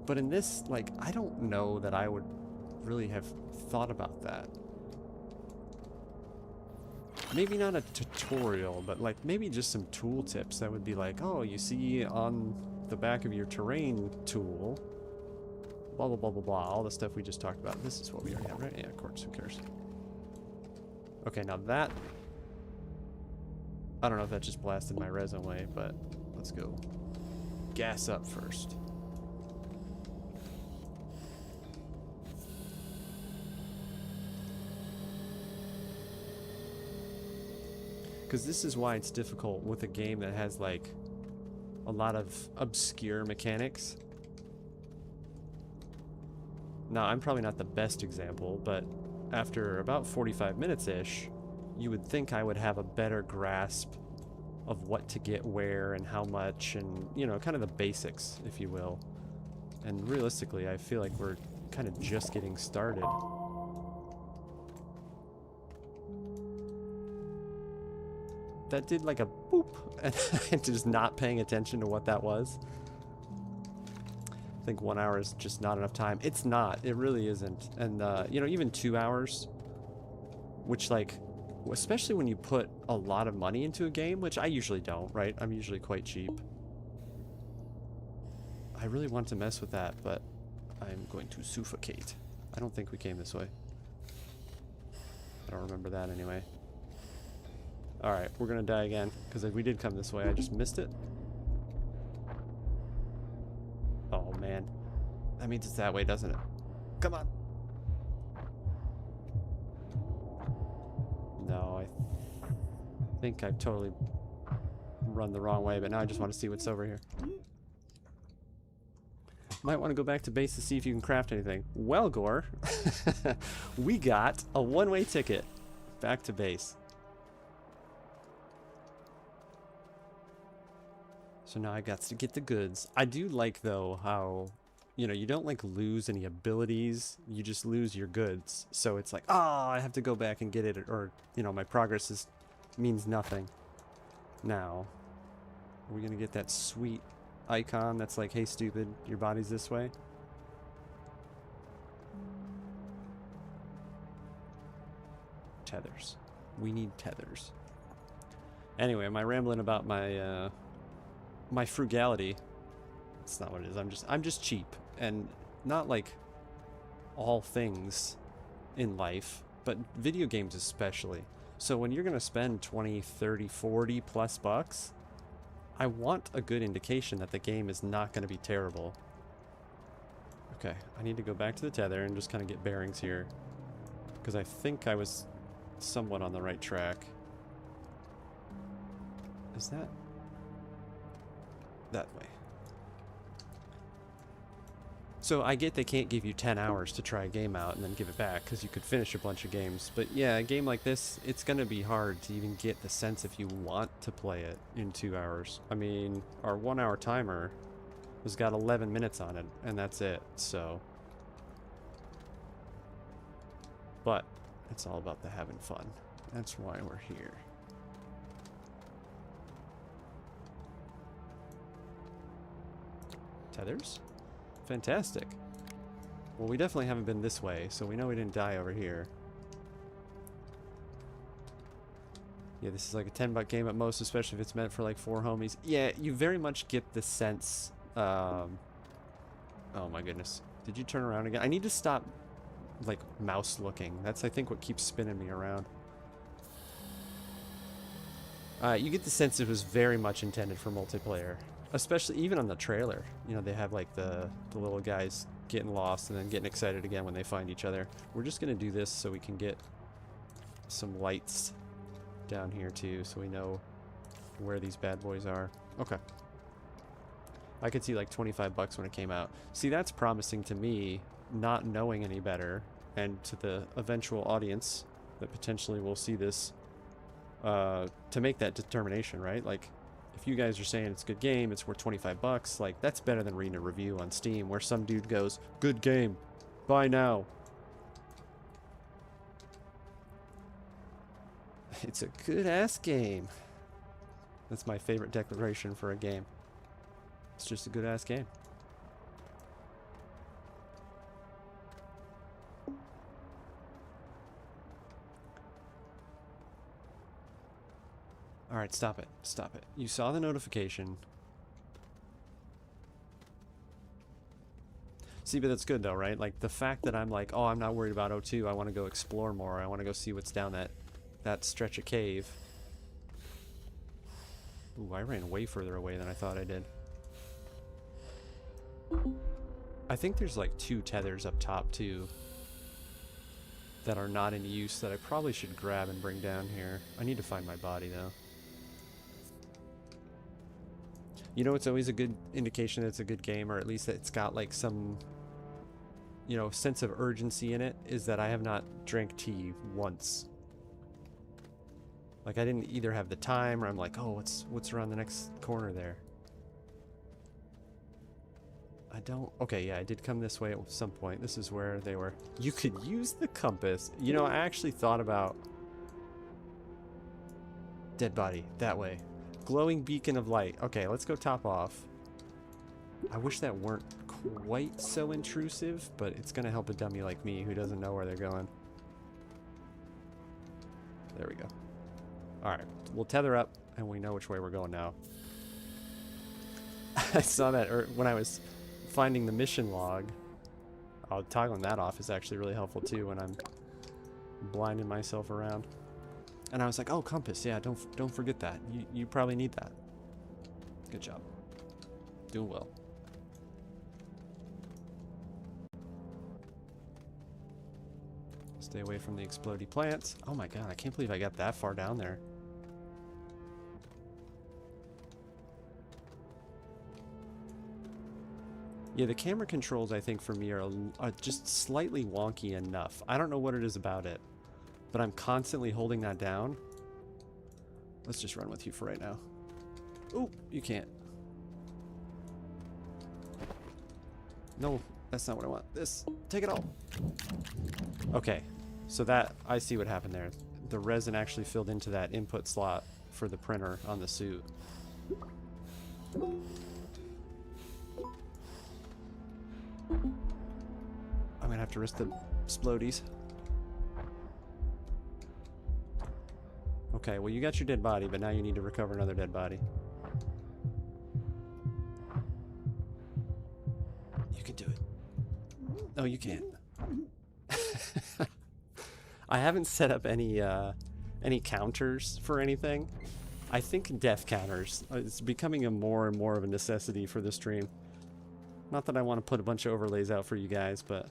But in this, like, I don't know that I would really have thought about that. Maybe not a tutorial, but like maybe just some tool tips that would be like, oh, you see on the back of your terrain tool, blah blah blah blah blah, all the stuff we just talked about. This is what we already have, right? Yeah, of course, who cares? Okay, now that, I don't know if that just blasted my resin away, but let's go gas up first. Because this is why it's difficult with a game that has like a lot of obscure mechanics. Now, I'm probably not the best example, but after about 45 minutes-ish, you would think I would have a better grasp of what to get where and how much and, you know, kind of the basics, if you will. And realistically, I feel like we're kind of just getting started. That did like a boop, and just not paying attention to what that was. I think 1 hour is just not enough time. It's not. It really isn't. And, you know, even 2 hours, which, like, especially when you put a lot of money into a game, which I usually don't, right? I'm usually quite cheap. I really want to mess with that, but I'm going to suffocate. I don't think we came this way. I don't remember that anyway. Alright, we're gonna die again, because if we did come this way, I just missed it. Oh man. That means it's that way, doesn't it? Come on! No, I think I've totally run the wrong way, but now I just want to see what's over here. Might want to go back to base to see if you can craft anything. Well, Gore, we got a one-way ticket back to base. So now I got to get the goods. I do like, though, how, you know, you don't, like, lose any abilities. You just lose your goods. So it's like, oh, I have to go back and get it, or, you know, my progress means nothing. Now, are we going to get that sweet icon that's like, hey, stupid, your body's this way? Tethers. We need tethers. Anyway, am I rambling about my, my frugality? That's not what it is. I'm just cheap, and not like all things in life, but video games especially. So when you're gonna spend 20, 30, 40 plus bucks, I want a good indication that the game is not gonna be terrible. Okay, I need to go back to the tether and just kind of get bearings here, because I think I was somewhat on the right track. Is that way? So I get they can't give you 10 hours to try a game out and then give it back, because you could finish a bunch of games. But yeah, a game like this, it's going to be hard to even get the sense if you want to play it in 2 hours. I mean, our 1 hour timer has got 11 minutes on it, and that's it, so. But it's all about the having fun. That's why we're here. Tethers? Fantastic. Well, we definitely haven't been this way, so we know we didn't die over here. Yeah, this is like a $10 game at most, especially if it's meant for like 4 homies. Yeah, you very much get the sense. Oh my goodness. Did you turn around again? I need to stop, like, mouse looking. That's, I think, what keeps spinning me around. You get the sense it was very much intended for multiplayer. Especially even on the trailer, you know, they have like the little guys getting lost and then getting excited again when they find each other. We're just gonna do this so we can get some lights down here too, so we know where these bad boys are. Okay. I could see like 25 bucks when it came out. See, that's promising to me, not knowing any better, and to the eventual audience that potentially will see this, to make that determination, right? Like, if you guys are saying it's a good game, it's worth 25 bucks, like, that's better than reading a review on Steam where some dude goes, good game, buy now. It's a good-ass game. That's my favorite declaration for a game. It's just a good-ass game. Alright, stop it. Stop it. You saw the notification. See, but that's good though, right? Like, the fact that I'm like, oh, I'm not worried about O2. I want to go explore more. I want to go see what's down that stretch of cave. Ooh, I ran way further away than I thought I did. I think there's like 2 tethers up top too. that are not in use that I probably should grab and bring down here. I need to find my body though. You know, it's always a good indication that it's a good game, or at least that it's got like some, you know, sense of urgency in it, is that I have not drank tea once. Like I didn't either have the time, or I'm like, oh, what's around the next corner there? I don't... Okay, yeah, I did come this way at some point. This is where they were. You could use the compass. You know, I actually thought about... Dead body, that way. Glowing beacon of light. Okay, let's go top off. I wish that weren't quite so intrusive, but it's gonna help a dummy like me who doesn't know where they're going. There we go. Alright, we'll tether up, and we know which way we're going now. I saw that when I was finding the mission log. Toggling that off is actually really helpful too when I'm blinding myself around. And I was like, oh, compass, yeah, don't forget that. You probably need that. Good job. Doing well. Stay away from the explodey plants. Oh my god, I can't believe I got that far down there. Yeah, the camera controls, I think, for me are just slightly wonky enough. I don't know what it is about it, but I'm constantly holding that down. Let's just run with you for right now. Oh, you can't. No, that's not what I want. This. Take it all. Okay, so that, I see what happened there. The resin actually filled into that input slot for the printer on the suit. I'm gonna have to risk the explodies. Okay, well you got your dead body, but now you need to recover another dead body. You can do it. No, you can't. I haven't set up any counters for anything. I think death counters is becoming a more and more of a necessity for the stream. Not that I want to put a bunch of overlays out for you guys, but...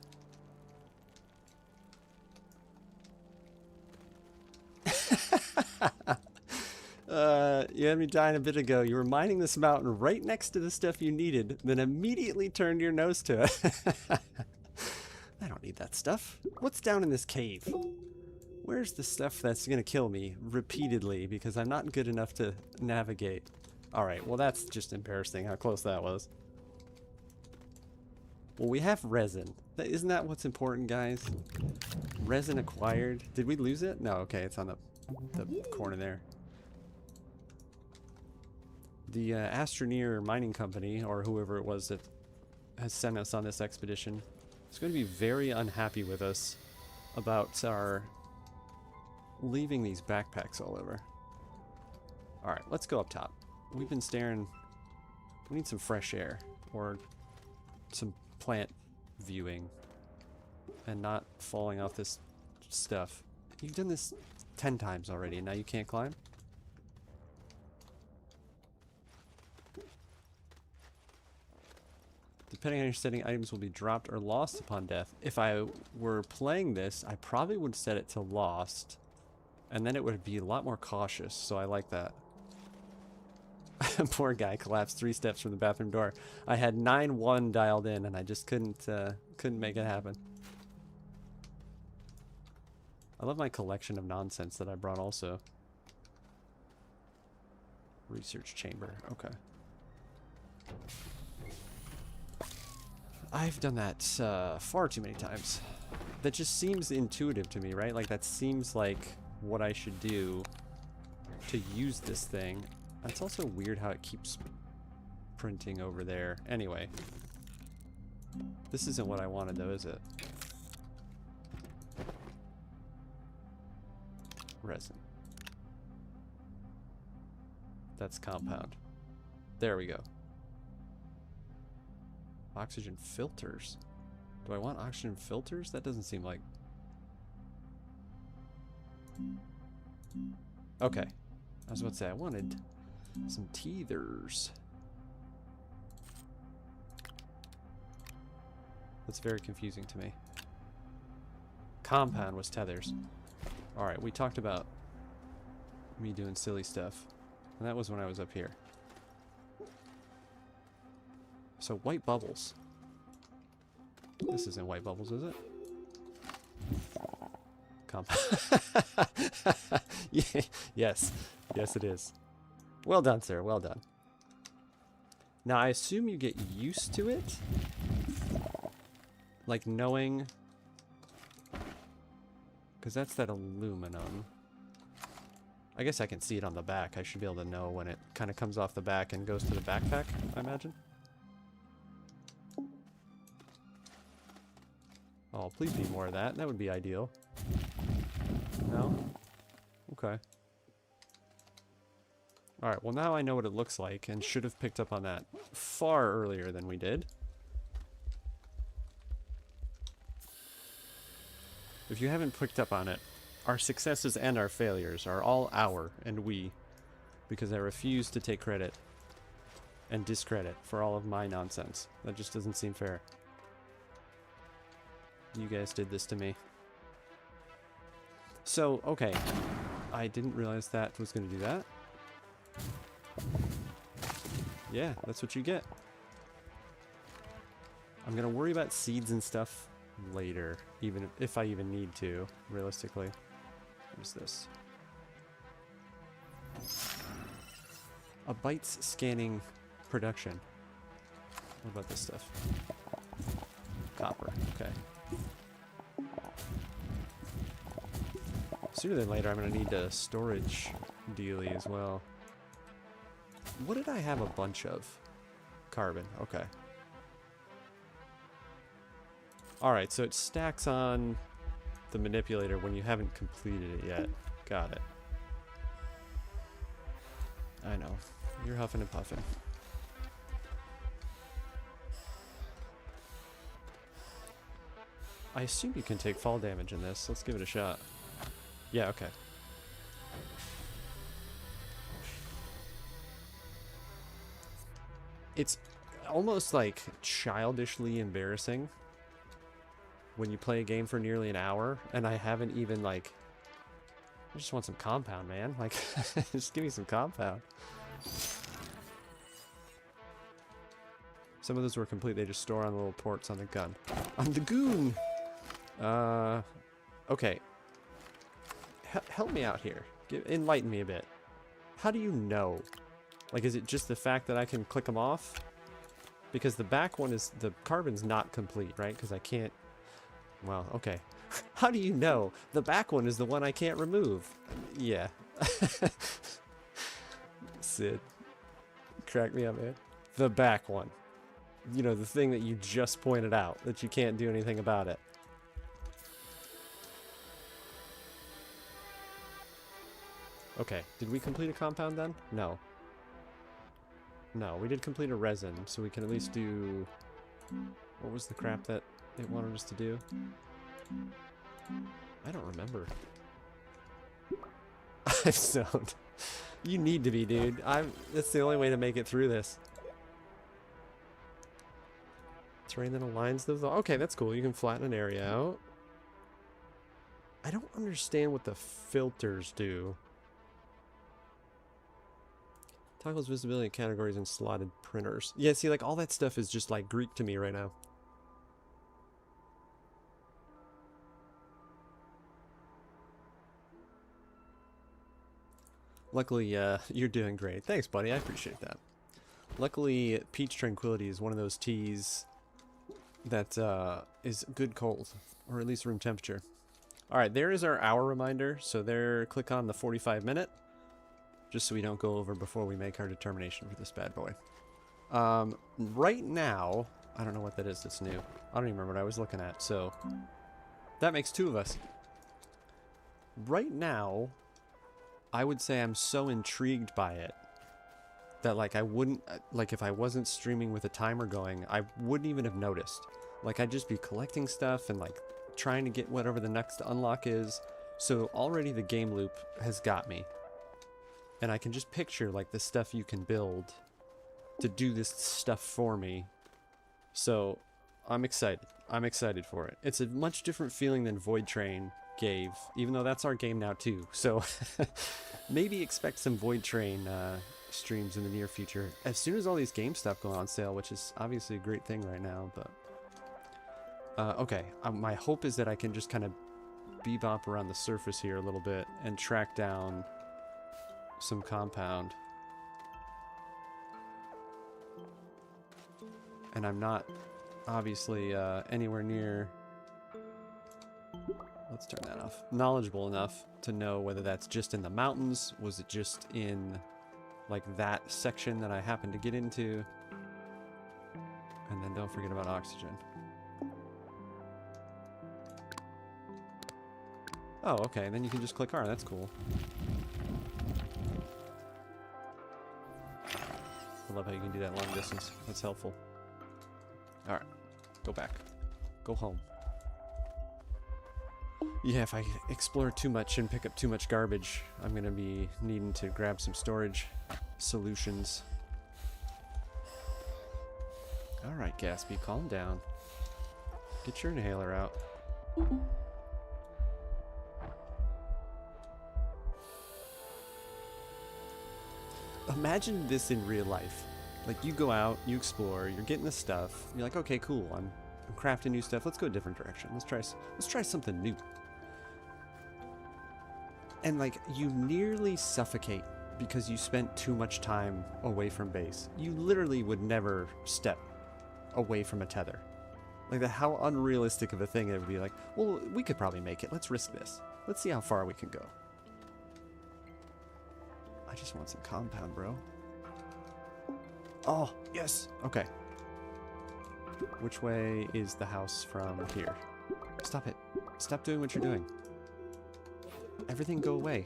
you had me dying a bit ago. You were mining this mountain right next to the stuff you needed, then immediately turned your nose to it. I don't need that stuff. What's down in this cave? Where's the stuff that's gonna kill me repeatedly because I'm not good enough to navigate? Alright, well that's just embarrassing how close that was. Well, we have resin. Isn't that what's important, guys? Resin acquired. Did we lose it? No, okay, it's on the corner there. The Astroneer mining company, or whoever it was that has sent us on this expedition, is going to be very unhappy with us about our leaving these backpacks all over. Alright, let's go up top. We've been staring... We need some fresh air, or some plant viewing, and not falling off this stuff. You've done this 10 times already, and now you can't climb? Depending on your setting, items will be dropped or lost upon death. If I were playing this, I probably would set it to lost, and then it would be a lot more cautious, so I like that. Poor guy collapsed 3 steps from the bathroom door. I had 9-1 dialed in, and I just couldn't make it happen. I love my collection of nonsense that I brought also. Research chamber, okay. I've done that far too many times. That just seems intuitive to me, right? Like that seems like what I should do to use this thing. It's also weird how it keeps printing over there. Anyway. This isn't what I wanted though, is it? Resin. That's compound. There we go. Oxygen filters. Do I want oxygen filters? That doesn't seem like... Okay. I was about to say I wanted some teethers. That's very confusing to me. compound was tethers. Alright, we talked about me doing silly stuff. And that was when I was up here. So, white bubbles. This isn't white bubbles, is it? Yeah, yes. Yes, it is. Well done, sir. Well done. Now, I assume you get used to it. Like, knowing... Because that's that aluminum. I guess I can see it on the back. I should be able to know when it kind of comes off the back and goes to the backpack, I imagine. Oh, please be more of that. That would be ideal. No? Okay. Alright, well now I know what it looks like and should have picked up on that far earlier than we did. If you haven't picked up on it, our successes and our failures are all our and we, because I refuse to take credit and discredit for all of my nonsense. That just doesn't seem fair. You guys did this to me. So, okay. I didn't realize that was going to do that. Yeah, that's what you get. I'm going to worry about seeds and stuff later, even if I even need to, realistically. What is this? A bytes scanning production. What about this stuff? Copper, okay. Sooner than later, I'm going to need a storage dealie as well. What did I have a bunch of? Carbon, okay. Alright, so it stacks on the manipulator when you haven't completed it yet. Got it. I know. You're huffing and puffing. I assume you can take fall damage in this. Let's give it a shot. Yeah, okay. It's almost like childishly embarrassing when you play a game for nearly an hour and I haven't even like... I just want some compound, man. Like, just give me some compound. Some of those were complete. They just store on the little ports on the gun. On the goon! Okay. Help me out here. Enlighten me a bit. How do you know? Like, is it just the fact that I can click them off? Because the back one is... The carbon's not complete, right? Because I can't... Well, okay. How do you know? The back one is the one I can't remove. Yeah. Sid. Crack me up, man. The back one. You know, the thing that you just pointed out. That you can't do anything about it. Okay, did we complete a compound then? No. No, we did complete a resin, so we can at least do... What was the crap that it wanted us to do? I don't remember. I'm stoned. You need to be, dude. That's the only way to make it through this. Terrain that aligns those... Okay, that's cool. You can flatten an area out. I don't understand what the filters do. Toggles visibility categories and slotted printers. Yeah, see, like, all that stuff is just, like, Greek to me right now. Luckily, you're doing great. Thanks, buddy. I appreciate that. Luckily, Peach Tranquility is one of those teas that is good cold, or at least room temperature. Alright, there is our hour reminder. So there, click on the 45-minute. Just so we don't go over before we make our determination for this bad boy. Right now, I don't know what that is that's new. I don't even remember what I was looking at, so... That makes two of us. Right now, I would say I'm so intrigued by it that, like, I wouldn't... Like, if I wasn't streaming with a timer going, I wouldn't even have noticed. Like, I'd just be collecting stuff and, like, trying to get whatever the next unlock is. So already the game loop has got me. And I can just picture, like, the stuff you can build to do this stuff for me. So, I'm excited. I'm excited for it. It's a much different feeling than Void Train gave, even though that's our game now too. So maybe expect some Void Train streams in the near future. As soon as all these game stuff go on sale, which is obviously a great thing right now, but... okay, my hope is that I can just kind of bebop around the surface here a little bit and track down some compound. And I'm not obviously anywhere near, let's turn that off, knowledgeable enough to know whether that's just in the mountains, was it just in like that section that I happened to get into. And then don't forget about oxygen. Oh, okay, then you can just click R, that's cool. I love how you can do that long distance, that's helpful. Alright, go back. Go home. Yeah, if I explore too much and pick up too much garbage, I'm gonna be needing to grab some storage solutions. Alright, Gatsby, calm down. Get your inhaler out. Imagine this in real life. Like, you go out, you explore, you're getting the stuff, you're like, okay, cool, I'm crafting new stuff, let's go a different direction, let's try something new. And like, you nearly suffocate because you spent too much time away from base. You literally would never step away from a tether. Like, how unrealistic of a thing it would be. Like, well, we could probably make it, let's risk this. Let's see how far we can go. I just want some compound, bro. Oh, yes. Okay. Which way is the house from here? Stop it. Stop doing what you're doing. Everything go away.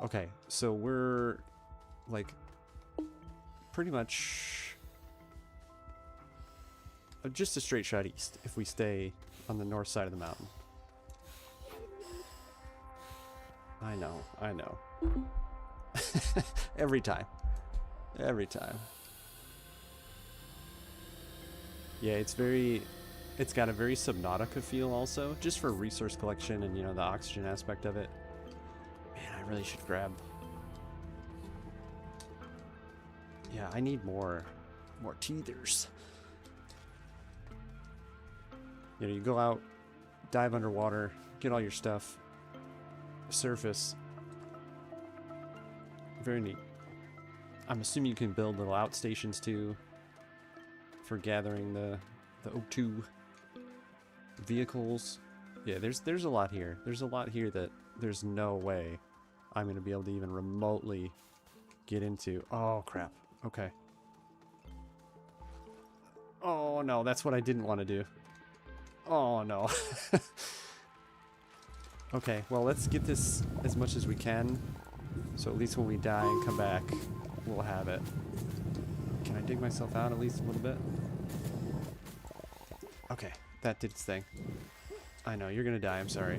Okay, so we're like pretty much just a straight shot east if we stay on the north side of the mountain. I know, I know. Every time. Every time. Yeah, it's got a very Subnautica feel also, just for resource collection and, you know, the oxygen aspect of it. Man, I really should grab... Yeah, I need more teethers. You know, you go out, dive underwater, get all your stuff, surface. Very neat. I'm assuming you can build little outstations too for gathering the O2 vehicles. Yeah, there's a lot here. There's a lot here that there's no way I'm going to be able to even remotely get into. Oh, crap. Okay. Oh, no, that's what I didn't want to do. Oh, no. Okay, well, let's get this as much as we can. So at least when we die and come back, we'll have it. Can I dig myself out at least a little bit? Okay, that did its thing. I know, you're gonna die, I'm sorry.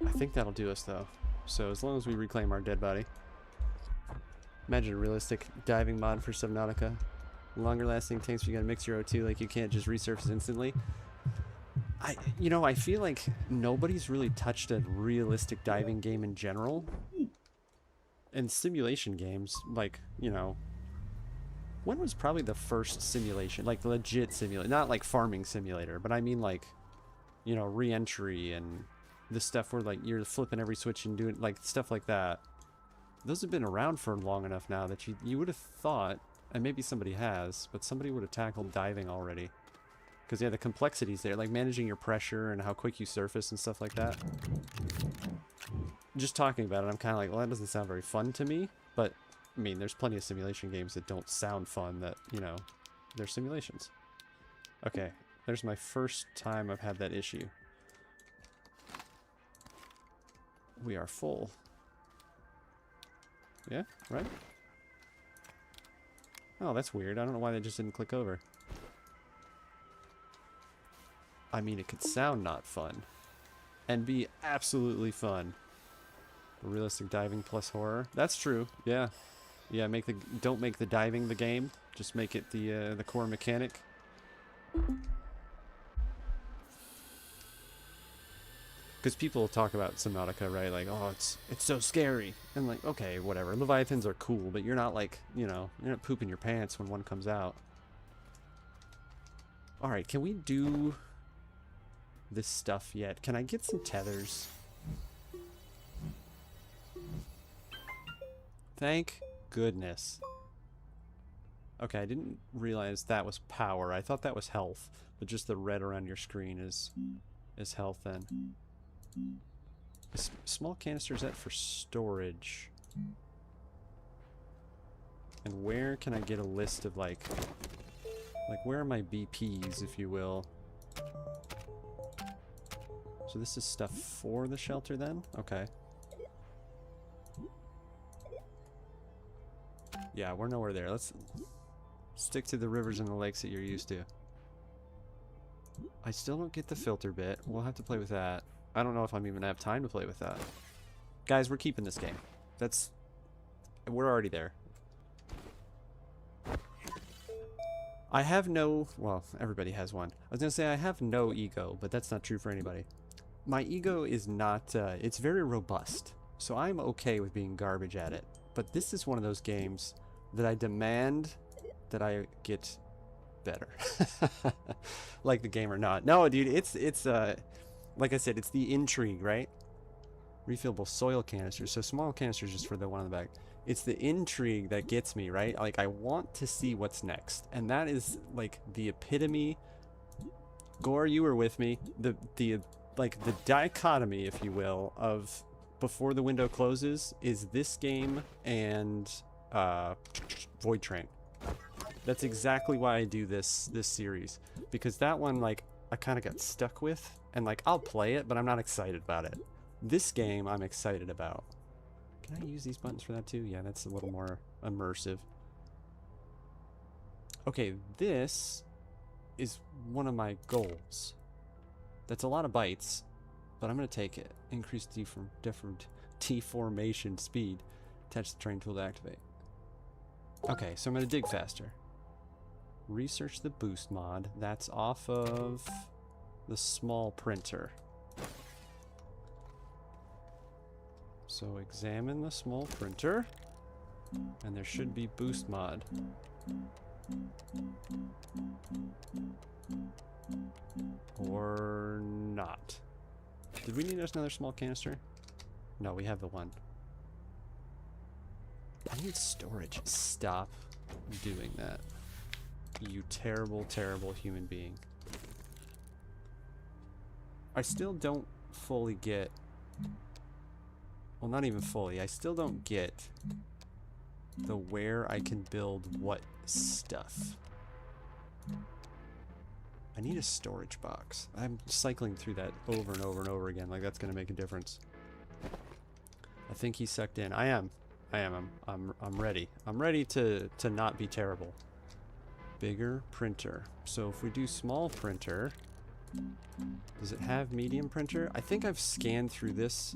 I think that'll do us, though. So as long as we reclaim our dead body. Imagine a realistic diving mod for Subnautica. Longer lasting tanks, you gotta mix your O2, like you can't just resurface instantly. You know, I feel like nobody's really touched a realistic diving game in general. And simulation games, like, you know, when was probably the first simulation, like legit simulation, not like farming simulator, but I mean like, you know, re-entry and the stuff where like you're flipping every switch and doing like stuff like that. Those have been around for long enough now that you would have thought, and maybe somebody has, but somebody would have tackled diving already. Because, yeah, the complexities there, like managing your pressure and how quick you surface and stuff like that. Just talking about it, I'm kind of like, well, that doesn't sound very fun to me. But, I mean, there's plenty of simulation games that don't sound fun that, you know, they're simulations. Okay, there's my first time I've had that issue. We are full. Yeah, right? Oh, that's weird. I don't know why they just didn't click over. I mean, it could sound not fun and be absolutely fun. Realistic diving plus horror. That's true. Yeah. Yeah, don't make the diving the game. Just make it the core mechanic. Because people talk about Subnautica, right? Like, oh, it's so scary. And like, okay, whatever. Leviathans are cool, but you're not like, you know, you're not pooping your pants when one comes out. Alright, can we do this stuff yet? Can I get some tethers? Thank goodness. Okay, I didn't realize that was power. I thought that was health, but just the red around your screen is health then. Small canister, is that for storage? And where can I get a list of like where are my BPs, if you will? So this is stuff for the shelter then? Okay. Yeah, we're nowhere there. Let's stick to the rivers and the lakes that you're used to. I still don't get the filter bit. We'll have to play with that. I don't know if I'm even gonna have time to play with that. Guys, we're keeping this game. We're already there. I have no, well, everybody has one. I was gonna say I have no ego, but that's not true for anybody. My ego is not, it's very robust. So I'm okay with being garbage at it. But this is one of those games that I demand that I get better. Like the game or not. No, dude, it's like I said, it's the intrigue, right? Refillable soil canisters. So small canisters just for the one on the back. It's the intrigue that gets me, right? Like I want to see what's next. And that is like the epitome. Gore, you were with me. The dichotomy, if you will, of before the window closes is this game and Void Train. That's exactly why I do this series, because that one like I kind of got stuck with, and like I'll play it, but I'm not excited about it. This game I'm excited about. Can I use these buttons for that too? Yeah, that's a little more immersive. Okay, this is one of my goals. That's a lot of bytes, but I'm gonna take it. Increase deformation speed. Attach the train tool to activate. Okay, so I'm gonna dig faster. Research the boost mod. That's off of the small printer. So examine the small printer, and there should be boost mod. Or not. Did we need another small canister? No, we have the one. I need storage. Stop doing that. You terrible, terrible human being. I still don't fully get... Well, not even fully. I still don't get the where I can build what stuff. I need a storage box. I'm cycling through that over and over and over again, like that's gonna make a difference. I think he's sucked in. I am. I'm ready. I'm ready to not be terrible. Bigger printer. So if we do small printer, does it have medium printer? I think I've scanned through this.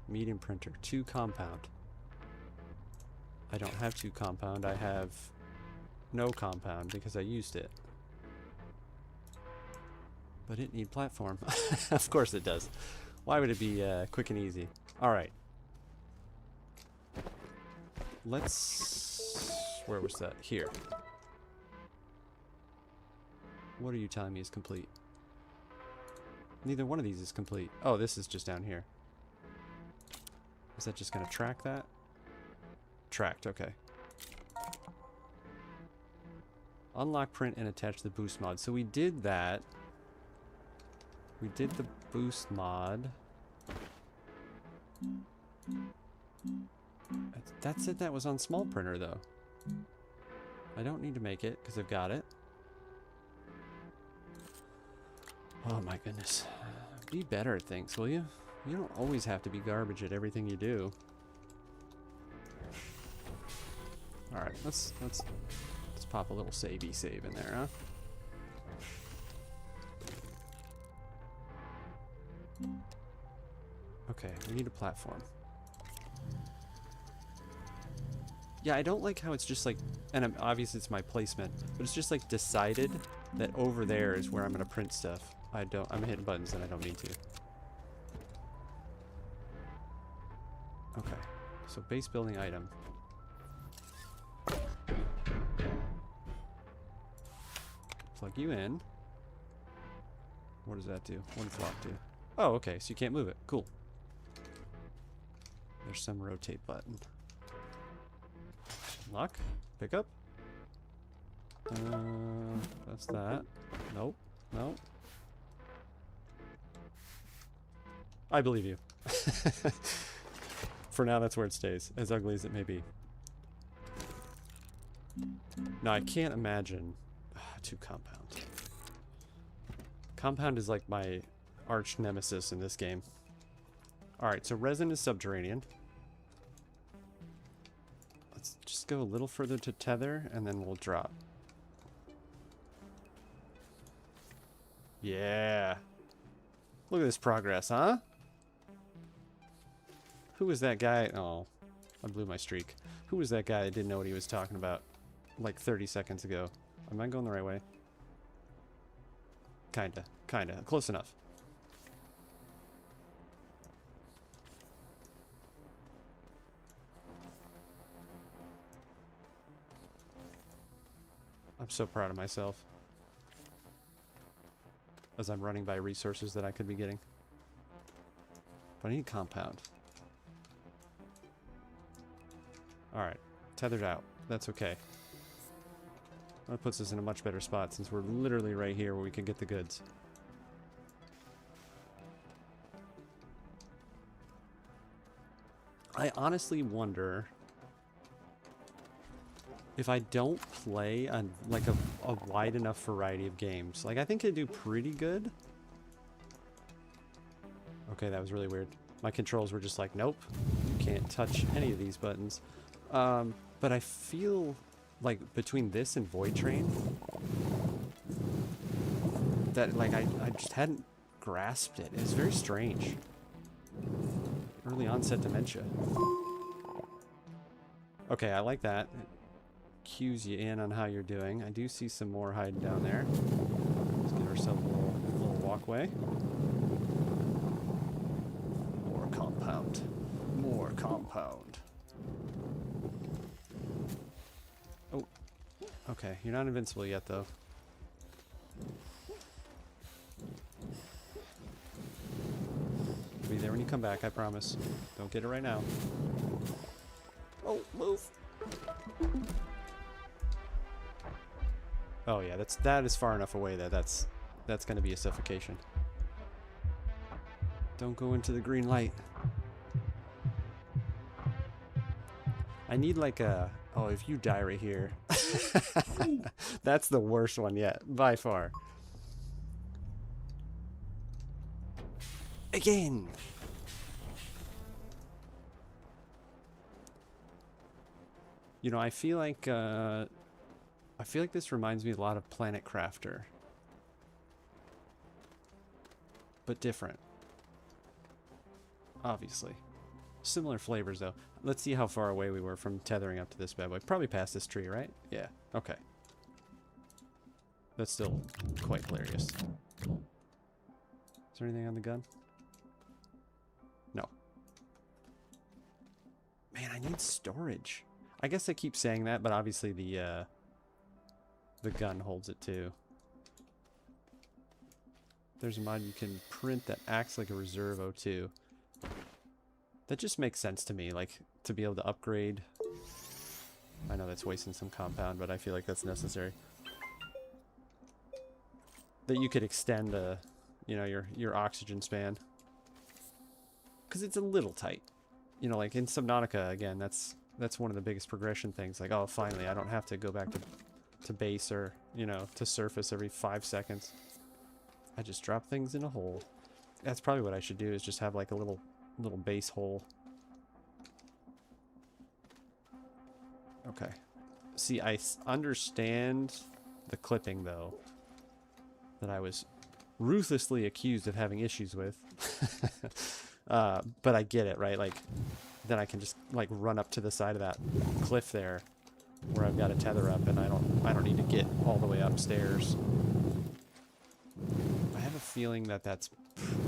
Medium printer, 2 compound. I don't have 2 compound. I have no compound because I used it. But it need platform. Of course it does. Why would it be quick and easy? Alright. Let's... Where was that? Here. What are you telling me is complete? Neither one of these is complete. Oh, this is just down here. Is that just gonna track that? Tracked, okay. Unlock, print, and attach the boost mod. So we did that. We did the boost mod. That's it, that was on small printer though. I don't need to make it because I've got it. Oh my goodness. Be better at things, will you? You don't always have to be garbage at everything you do. Alright, let's pop a little save in there, huh? Okay, we need a platform. Yeah, I don't like how it's just like, and obviously it's my placement, but it's just like decided that over there is where I'm gonna print stuff. I'm hitting buttons and I don't need to. Okay, so base building item. Plug you in. What does that do? What does lock do? Oh, okay, so you can't move it. Cool. There's some rotate button. Lock. Pick up. That's that. Nope. Nope. I believe you. For now, that's where it stays, as ugly as it may be. Now, I can't imagine... Two compound. Compound is like my arch nemesis in this game. Alright, so resin is subterranean. Let's just go a little further to tether, and then we'll drop. Yeah. Look at this progress, huh? Who was that guy? Oh, I blew my streak. Who was that guy that didn't know what he was talking about like 30 seconds ago? Am I going the right way? Kinda. Close enough. I'm so proud of myself. As I'm running by resources that I could be getting. But I need compound. Alright. Tethered out. That's okay. That puts us in a much better spot since we're literally right here where we can get the goods. I honestly wonder if I don't play on like a wide enough variety of games. Like, I think I do pretty good. Okay, that was really weird. My controls were just like, nope, you can't touch any of these buttons. But I feel like between this and Void Train that like I just hadn't grasped it. It's very strange. Early onset dementia. Okay, I like that. It cues you in on how you're doing. I do see some more hiding down there. Let's get ourselves a little walkway. More compound. More compound. Oh. Okay, you're not invincible yet, though. I'll be there when you come back, I promise. Don't get it right now. Oh, move. Oh yeah, that is far enough away that that's gonna be a suffocation. Don't go into the green light. I need like a... Oh, if you die right here. That's the worst one yet, by far. Again! You know, I feel like this reminds me a lot of Planet Crafter. But different. Obviously. Similar flavors, though. Let's see how far away we were from tethering up to this bad boy. Probably past this tree, right? Yeah. Okay. That's still quite hilarious. Is there anything on the gun? No. Man, I need storage. I guess I keep saying that, but obviously the gun holds it too. There's a mod you can print that acts like a reserve O2. That just makes sense to me, like, to be able to upgrade. I know that's wasting some compound, but I feel like that's necessary. That you could extend, you know, your oxygen span. Because it's a little tight. You know, like in Subnautica, again, that's one of the biggest progression things. Like, oh, finally, I don't have to go back to base or, you know, to surface every 5 seconds. I just drop things in a hole. That's probably what I should do, is just have like a little base hole. Okay. See, I understand the clipping, though, that I was ruthlessly accused of having issues with. But I get it, right? Like, then I can just like run up to the side of that cliff there where I've got to tether up, and I don't need to get all the way upstairs. I have a feeling that that's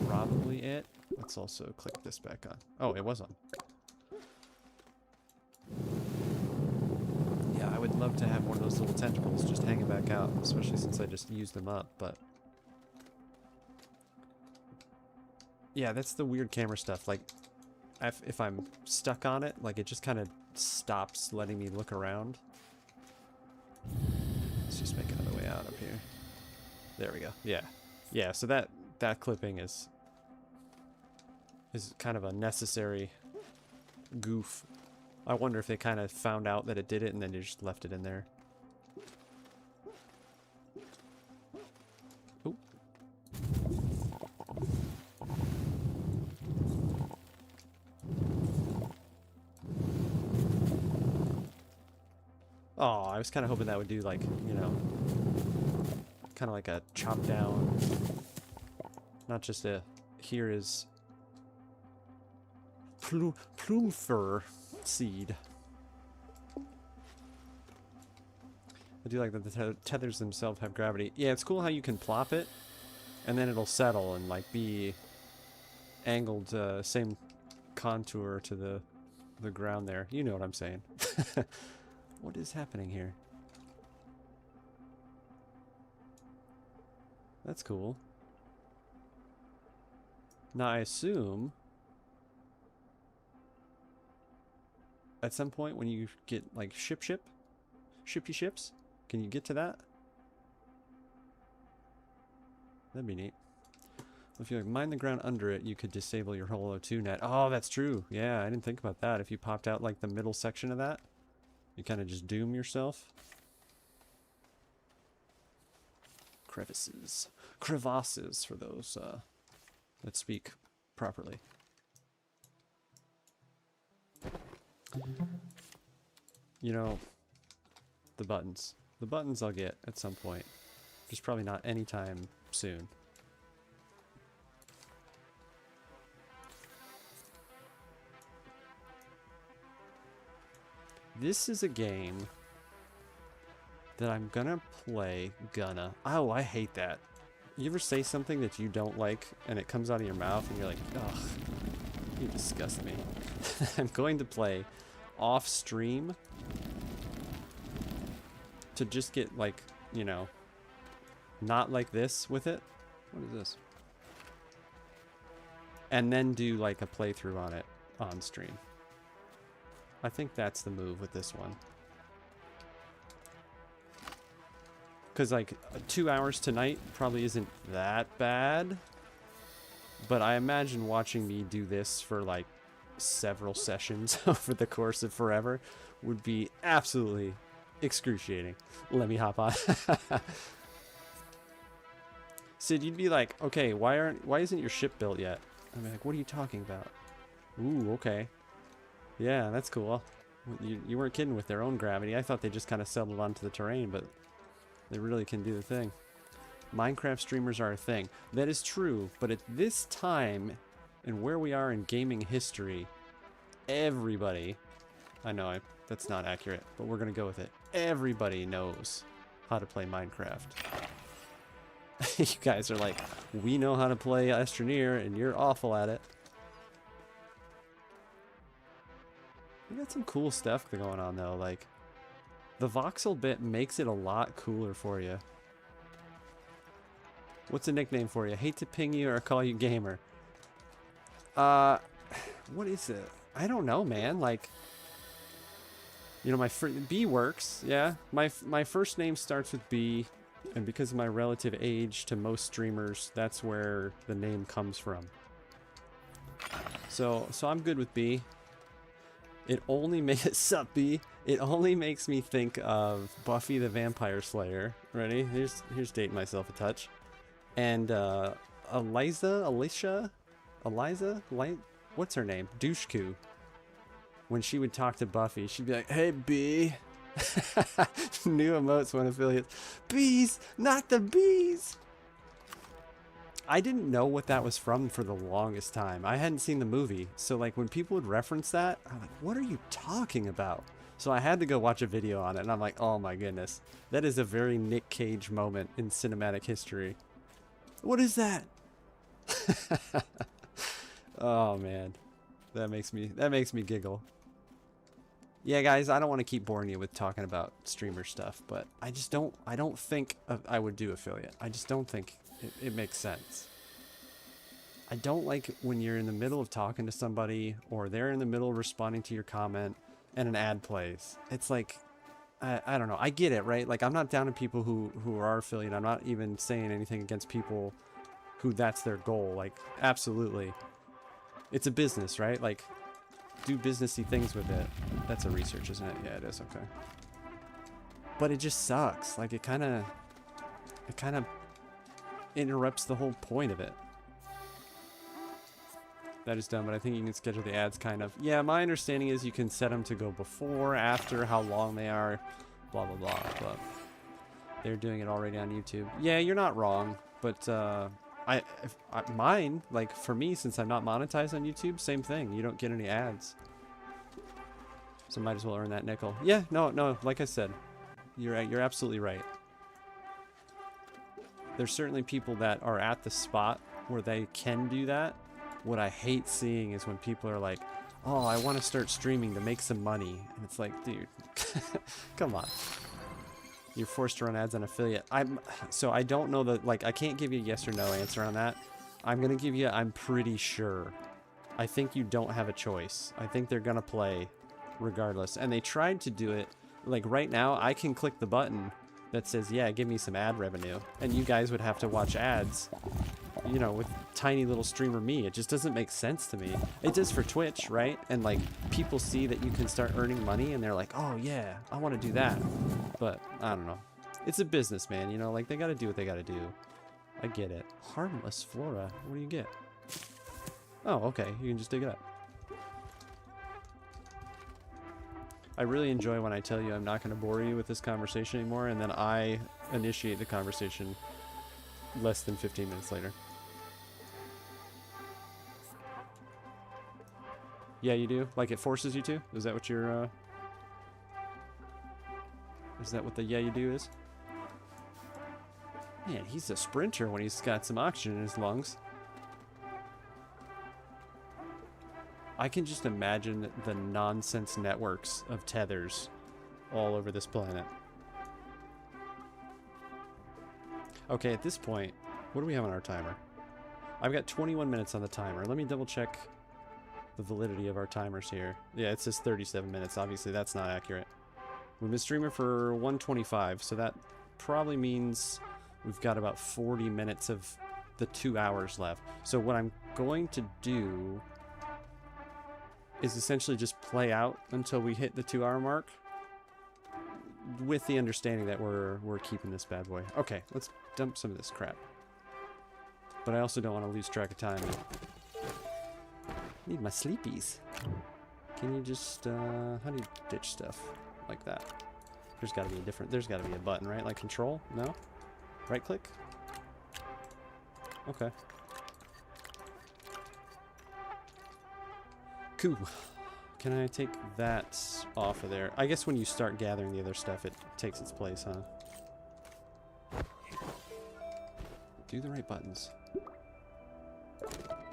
probably it. Let's also click this back on. Oh, it was on. Yeah, I would love to have one of those little tentacles just hanging back out, especially since I just used them up, but... Yeah, that's the weird camera stuff. Like, if I'm stuck on it, like, it just kind of stops letting me look around. Let's just make another way out up here. There we go. Yeah. Yeah, so that clipping is kind of a necessary goof. I wonder if they kind of found out that it did it and then they just left it in there. Oop. Oh, I was kind of hoping that would do, like, you know, kind of like a chop down. Not just a, here is plume fur seed. I do like that the tethers themselves have gravity. Yeah, it's cool how you can plop it, and then it'll settle and, like, be angled, same contour to the ground there. You know what I'm saying. What is happening here? That's cool. Now I assume at some point when you get like shipy ships, can you get to that? That'd be neat. If you like mine the ground under it, you could disable your whole O2 net. Oh, that's true. Yeah, I didn't think about that. If you popped out like the middle section of that, you kind of just doom yourself. Crevasses. Crevasses for those that speak properly. You know, the buttons. The buttons I'll get at some point. Just probably not anytime soon. This is a game that I'm gonna play. Oh, I hate that. You ever say something that you don't like and it comes out of your mouth and you're like, ugh, you disgust me. I'm going to play off stream to just get, like, you know, not like this with it. What is this? And then do like a playthrough on it on stream. I think that's the move with this one. Because, like, 2 hours tonight probably isn't that bad. But I imagine watching me do this for, like, several sessions over the course of forever would be absolutely excruciating. Let me hop on. Sid, you'd be like, okay, why isn't your ship built yet? I'm like, what are you talking about? Ooh, okay. Yeah, that's cool. You weren't kidding with their own gravity. I thought they just kind of settled onto the terrain, but they really can do the thing. Minecraft streamers are a thing. That is true, but at this time, and where we are in gaming history, everybody... I know that's not accurate, but we're going to go with it. Everybody knows how to play Minecraft. You guys are like, we know how to play Astroneer, and you're awful at it. We got some cool stuff going on, though. Like, the voxel bit makes it a lot cooler for you. What's a nickname for you? Hate to ping you or call you gamer. What is it? I don't know, man. Like, you know, B works. Yeah, my first name starts with B, and because of my relative age to most streamers, that's where the name comes from. So I'm good with B. It only makes B. It only makes me think of Buffy the Vampire Slayer. Ready? Here's dating myself a touch. And Eliza, what's her name? Doucheku. When she would talk to Buffy, she'd be like, "Hey, B." New emotes when affiliates. Bees, not the bees. I didn't know what that was from for the longest time. I hadn't seen the movie. So like when people would reference that, I'm like, what are you talking about? So I had to go watch a video on it, and I'm like, oh my goodness. That is a very Nick Cage moment in cinematic history. What is that? Oh man. That makes me giggle. Yeah, guys, I don't want to keep boring you with talking about streamer stuff, but I don't think I would do affiliate. I just don't think it makes sense. I don't like when you're in the middle of talking to somebody, or they're in the middle of responding to your comment, and an ad plays. It's like, I don't know. I get it, right? Like, I'm not down to people who are affiliate. I'm not even saying anything against people who that's their goal. Like, absolutely. It's a business, right? Like, do businessy things with it. That's a research, isn't it? Yeah, it is. Okay. But it just sucks. Like, it kind of interrupts the whole point of it. That is done, but I think you can schedule the ads kind of. Yeah, my understanding is you can set them to go before, after, how long they are, blah, blah, blah. But they're doing it already on YouTube. Yeah, you're not wrong, but mine, like for me, since I'm not monetized on YouTube, same thing. You don't get any ads. So might as well earn that nickel. Yeah, no, like I said, you're absolutely right. There's certainly people that are at the spot where they can do that. What I hate seeing is when people are like, oh, I want to start streaming to make some money. And it's like, dude, come on. You're forced to run ads on affiliate. So I don't know that, like, I can't give you a yes or no answer on that. I'm going to give you, I'm pretty sure. I think you don't have a choice. I think they're going to play regardless. And they tried to do it. Like right now, I can click the button that says, yeah, give me some ad revenue. And you guys would have to watch ads, you know, with tiny little streamer me. It just doesn't make sense to me. It does for Twitch, right? And like people see that you can start earning money and they're like, oh yeah, I want to do that. But I don't know. It's a business, man. You know, like they got to do what they got to do. I get it. Harmless flora. What do you get? Oh, okay. You can just dig it up. I really enjoy when I tell you I'm not going to bore you with this conversation anymore, and then I initiate the conversation less than 15 minutes later. Yeah, you do? Like it forces you to? Is that what you're, is that what the yeah you do is? Man, he's a sprinter when he's got some oxygen in his lungs. I can just imagine the nonsense networks of tethers all over this planet. Okay, at this point, what do we have on our timer? I've got 21 minutes on the timer. Let me double check the validity of our timers here. Yeah, it says 37 minutes. Obviously, that's not accurate. We've been streaming for 125, so that probably means we've got about 40 minutes of the 2 hours left. So what I'm going to do is essentially just play out until we hit the 2 hour mark, with the understanding that we're keeping this bad boy. Okay, let's dump some of this crap. But I also don't want to lose track of time. Need my sleepies. Can you just how do you ditch stuff like that? There's got to be a different. There's got to be a button, right? Like control? No. Right click. Okay. Cool. Can I take that off of there? I guess when you start gathering the other stuff, it takes its place, huh? Do the right buttons. Do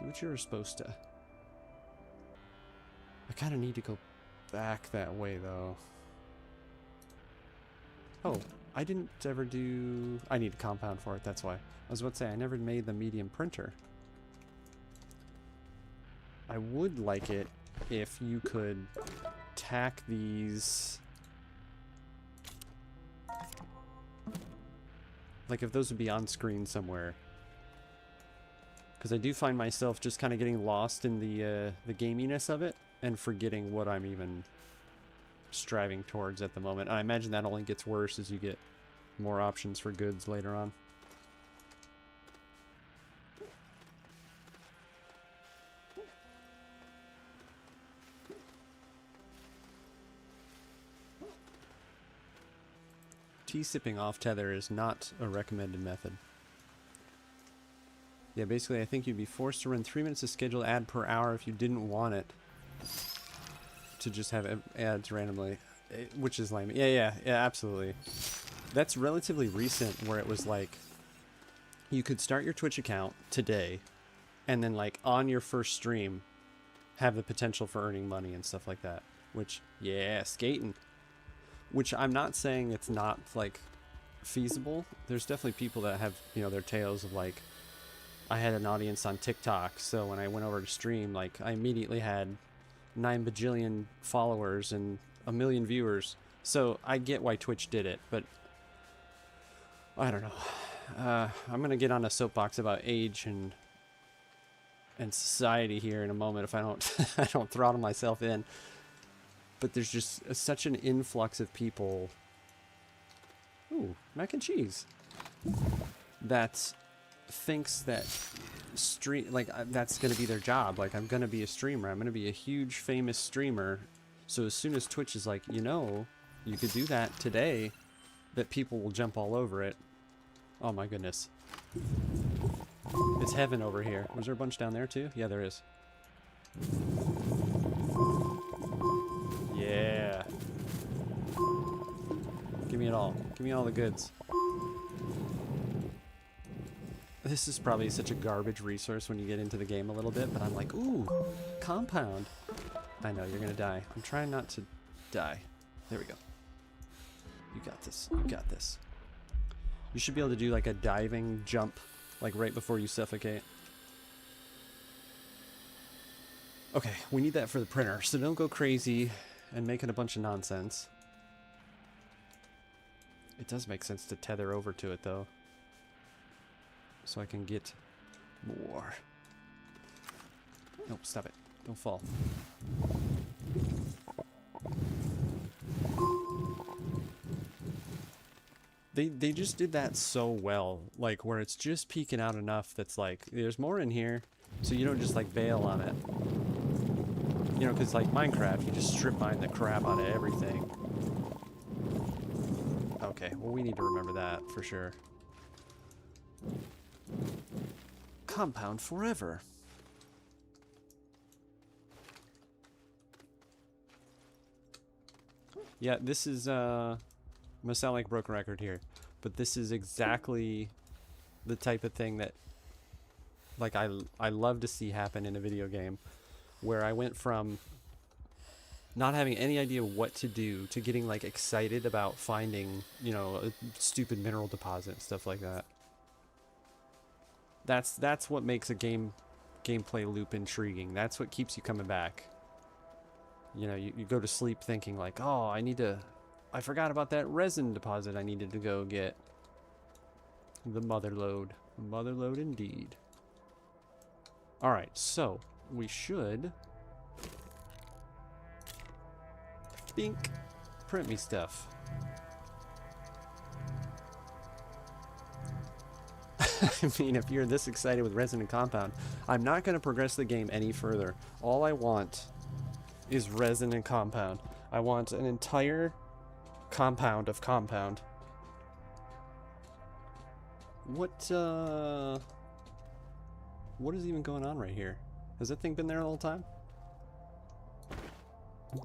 what you're supposed to. I kind of need to go back that way, though. Oh, I didn't ever do... I need a compound for it, that's why. I was about to say, I never made the medium printer. I would like it if you could tack these... Like if those would be on screen somewhere. Because I do find myself just kind of getting lost in the gaminess of it and forgetting what I'm even striving towards at the moment. I imagine that only gets worse as you get more options for goods later on. Tea sipping off tether is not a recommended method. Yeah, basically, I think you'd be forced to run 3 minutes of scheduled ad per hour if you didn't want it. To just have ads randomly. Which is lame. Yeah, absolutely. That's relatively recent, where it was like, you could start your Twitch account today, and then like on your first stream, have the potential for earning money and stuff like that. Which, yeah, skating. Which I'm not saying it's not like feasible. There's definitely people that have, you know, their tales of like, I had an audience on TikTok, so when I went over to stream, like I immediately had 9 bajillion followers and 1 million viewers. So I get why Twitch did it, but I don't know. I'm gonna get on a soapbox about age and society here in a moment if I don't I don't throttle myself in. But there's just such an influx of people. Ooh, mac and cheese. That thinks that that's gonna be their job. Like, I'm gonna be a streamer. I'm gonna be a huge famous streamer. So as soon as Twitch is like, you know, you could do that today, that people will jump all over it. Oh my goodness. It's heaven over here. Was there a bunch down there too? Yeah, there is. Yeah. Give me it all. Give me all the goods. This is probably such a garbage resource when you get into the game a little bit, but I'm like, ooh, compound. I know, you're gonna die. I'm trying not to die. There we go. You got this. You got this. You should be able to do like a diving jump, like right before you suffocate. Okay, we need that for the printer, so don't go crazy and making a bunch of nonsense. It does make sense to tether over to it, though. So I can get more. Nope, stop it. Don't fall. They just did that so well, like where it's just peeking out enough that's like, there's more in here, so you don't just like bail on it. You know, because like Minecraft, you just strip mine the crap out of everything. Okay, well we need to remember that for sure. Compound forever. Yeah, this is I'm gonna sound like a broken record here, but this is exactly the type of thing that like I love to see happen in a video game, where I went from not having any idea what to do to getting like excited about finding, you know, a stupid mineral deposit and stuff like that. That's what makes a gameplay loop intriguing. That's what keeps you coming back. You know, you go to sleep thinking like, oh, I forgot about that resin deposit I needed to go get. The mother lode. Mother lode indeed. Alright, so we should bink print me stuff. I mean, if you're this excited with resin and compound, I'm not going to progress the game any further. All I want is resin and compound. I want an entire compound of compound. What is even going on right here? Has that thing been there the whole time? I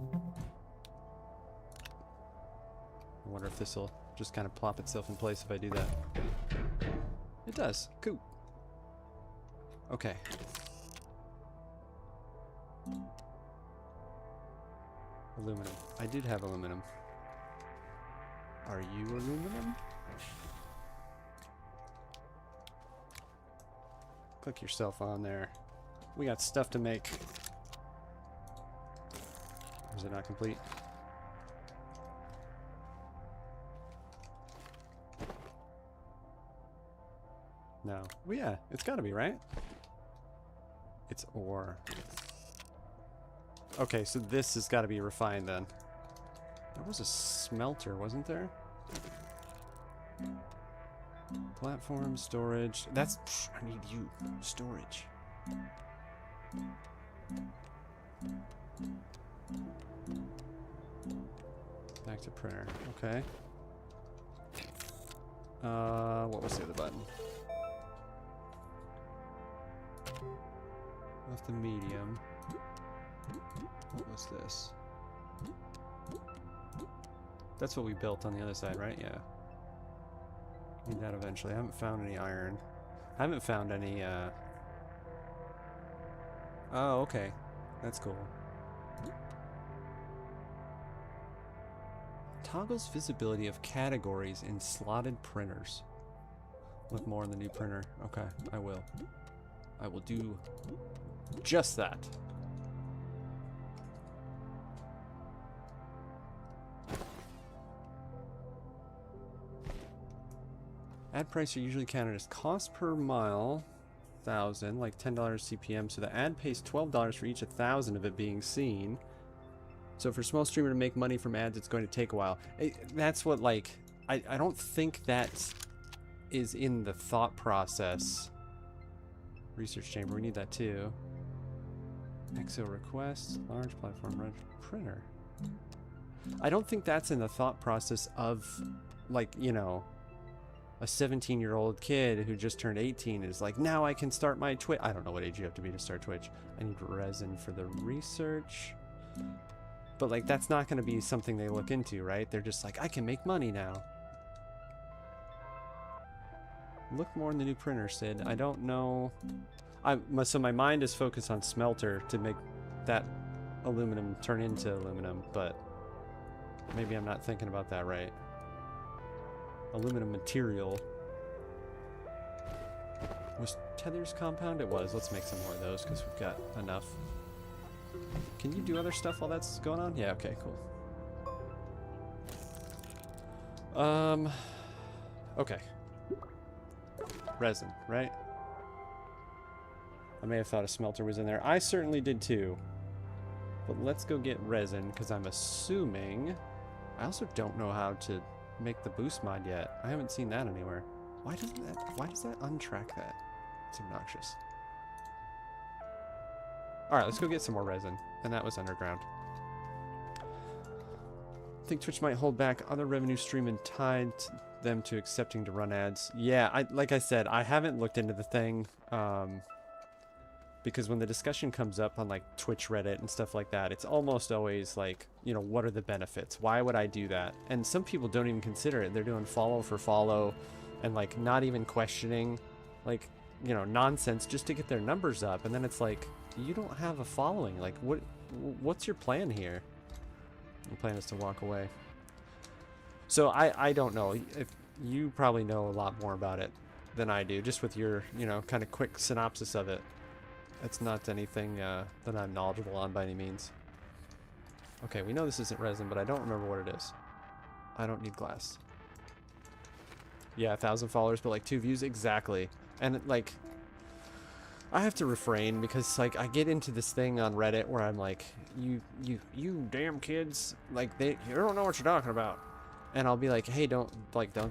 wonder if this will just kind of plop itself in place if I do that. It does. Cool. Okay. Aluminum. I did have aluminum. Are you aluminum? Click yourself on there. We got stuff to make. Or is it not complete? No. Well, yeah, it's gotta be, right? It's ore. Okay, so this has got to be refined then. There was a smelter, wasn't there? Platform, storage. That's... I need you. Storage. Back to printer. Okay. What was the other button? with the medium. What was this? That's what we built on the other side, right? Yeah. Need that eventually. I haven't found any iron. I haven't found any, Oh, okay. That's cool. Toggles visibility of categories in slotted printers. Look more in the new printer. Okay, I will. I will do just that. Ad price are usually counted as cost per mile, 1,000, like $10 CPM. So the ad pays $12 for each 1,000 of it being seen. So for a small streamer to make money from ads, it's going to take a while. That's what, like, I don't think that is in the thought process. Research chamber, we need that too. Exo request, large platform red printer. I don't think that's in the thought process of, like, you know, a 17-year-old kid who just turned 18 is like, now I can start my Twitch. I don't know what age you have to be to start Twitch. I need resin for the research. But, like, that's not going to be something they look into, right? They're just like, I can make money now. Look more in the new printer, Sid. I don't know. So my mind is focused on smelter to make that aluminum turn into aluminum, but maybe I'm not thinking about that right. Aluminum material. Was Tether's compound? It was. Let's make some more of those because we've got enough. Can you do other stuff while that's going on? Yeah, okay, cool. Okay. Resin, right? I may have thought a smelter was in there. I certainly did too. But let's go get resin because I'm assuming... I also don't know how to make the boost mod yet. I haven't seen that anywhere. Why does that untrack that? It's obnoxious. Alright, let's go get some more resin. And that was underground. I think Twitch might hold back other revenue stream and tied them to accepting to run ads. Yeah, like I said, I haven't looked into the thing. Because when the discussion comes up on like Twitch Reddit and stuff like that, it's almost always like, you know, what are the benefits? Why would I do that? And some people don't even consider it. They're doing follow for follow and like not even questioning, like, you know, nonsense just to get their numbers up. And then it's like, you don't have a following. Like, what's your plan here? Your plan is to walk away. So I don't know. If you probably know a lot more about it than I do, just with your, you know, kind of quick synopsis of it. It's not anything that I'm knowledgeable on by any means. Okay, we know this isn't resin, but I don't remember what it is. I don't need glass. Yeah, 1,000 followers, but like 2 views exactly. And like, I have to refrain because like I get into this thing on Reddit where I'm like, you damn kids, like you don't know what you're talking about. And I'll be like, hey, don't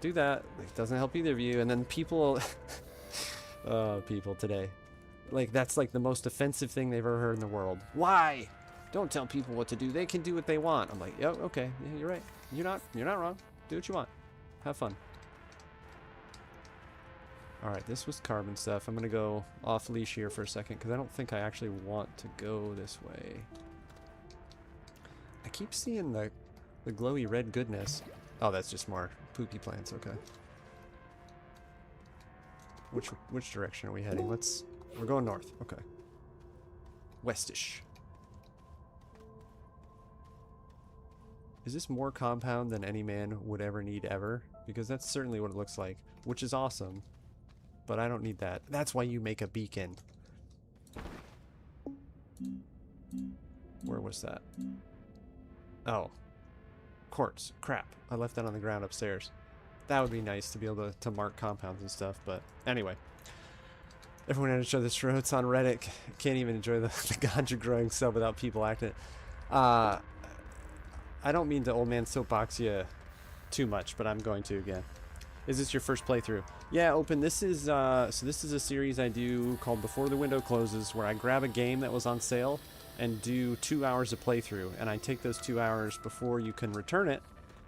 do that. It doesn't help either of you. And then people, oh, people today. Like, that's like the most offensive thing they've ever heard in the world. Why? Don't tell people what to do. They can do what they want. I'm like, yeah, okay, yeah, you're right. You're not wrong. Do what you want. Have fun. All right, this was carbon stuff. I'm gonna go off leash here for a second because I don't think I actually want to go this way. I keep seeing the glowy red goodness. Oh, that's just more poopy plants. Okay. Which direction are we heading? We're going north. Okay. Westish. Is this more compound than any man would ever need ever? Because that's certainly what it looks like, which is awesome. But I don't need that. That's why you make a beacon. Where was that? Oh. Quartz. Crap. I left that on the ground upstairs. That would be nice to be able to mark compounds and stuff, but anyway. Everyone had to show this roads on Reddit. Can't even enjoy the ganja growing stuff without people acting. I don't mean to old man soapbox you too much, but I'm going to again. Is this your first playthrough? Yeah, Open. This is so this is a series I do called Before the Window Closes, where I grab a game that was on sale and do 2 hours of playthrough, and I take those 2 hours before you can return it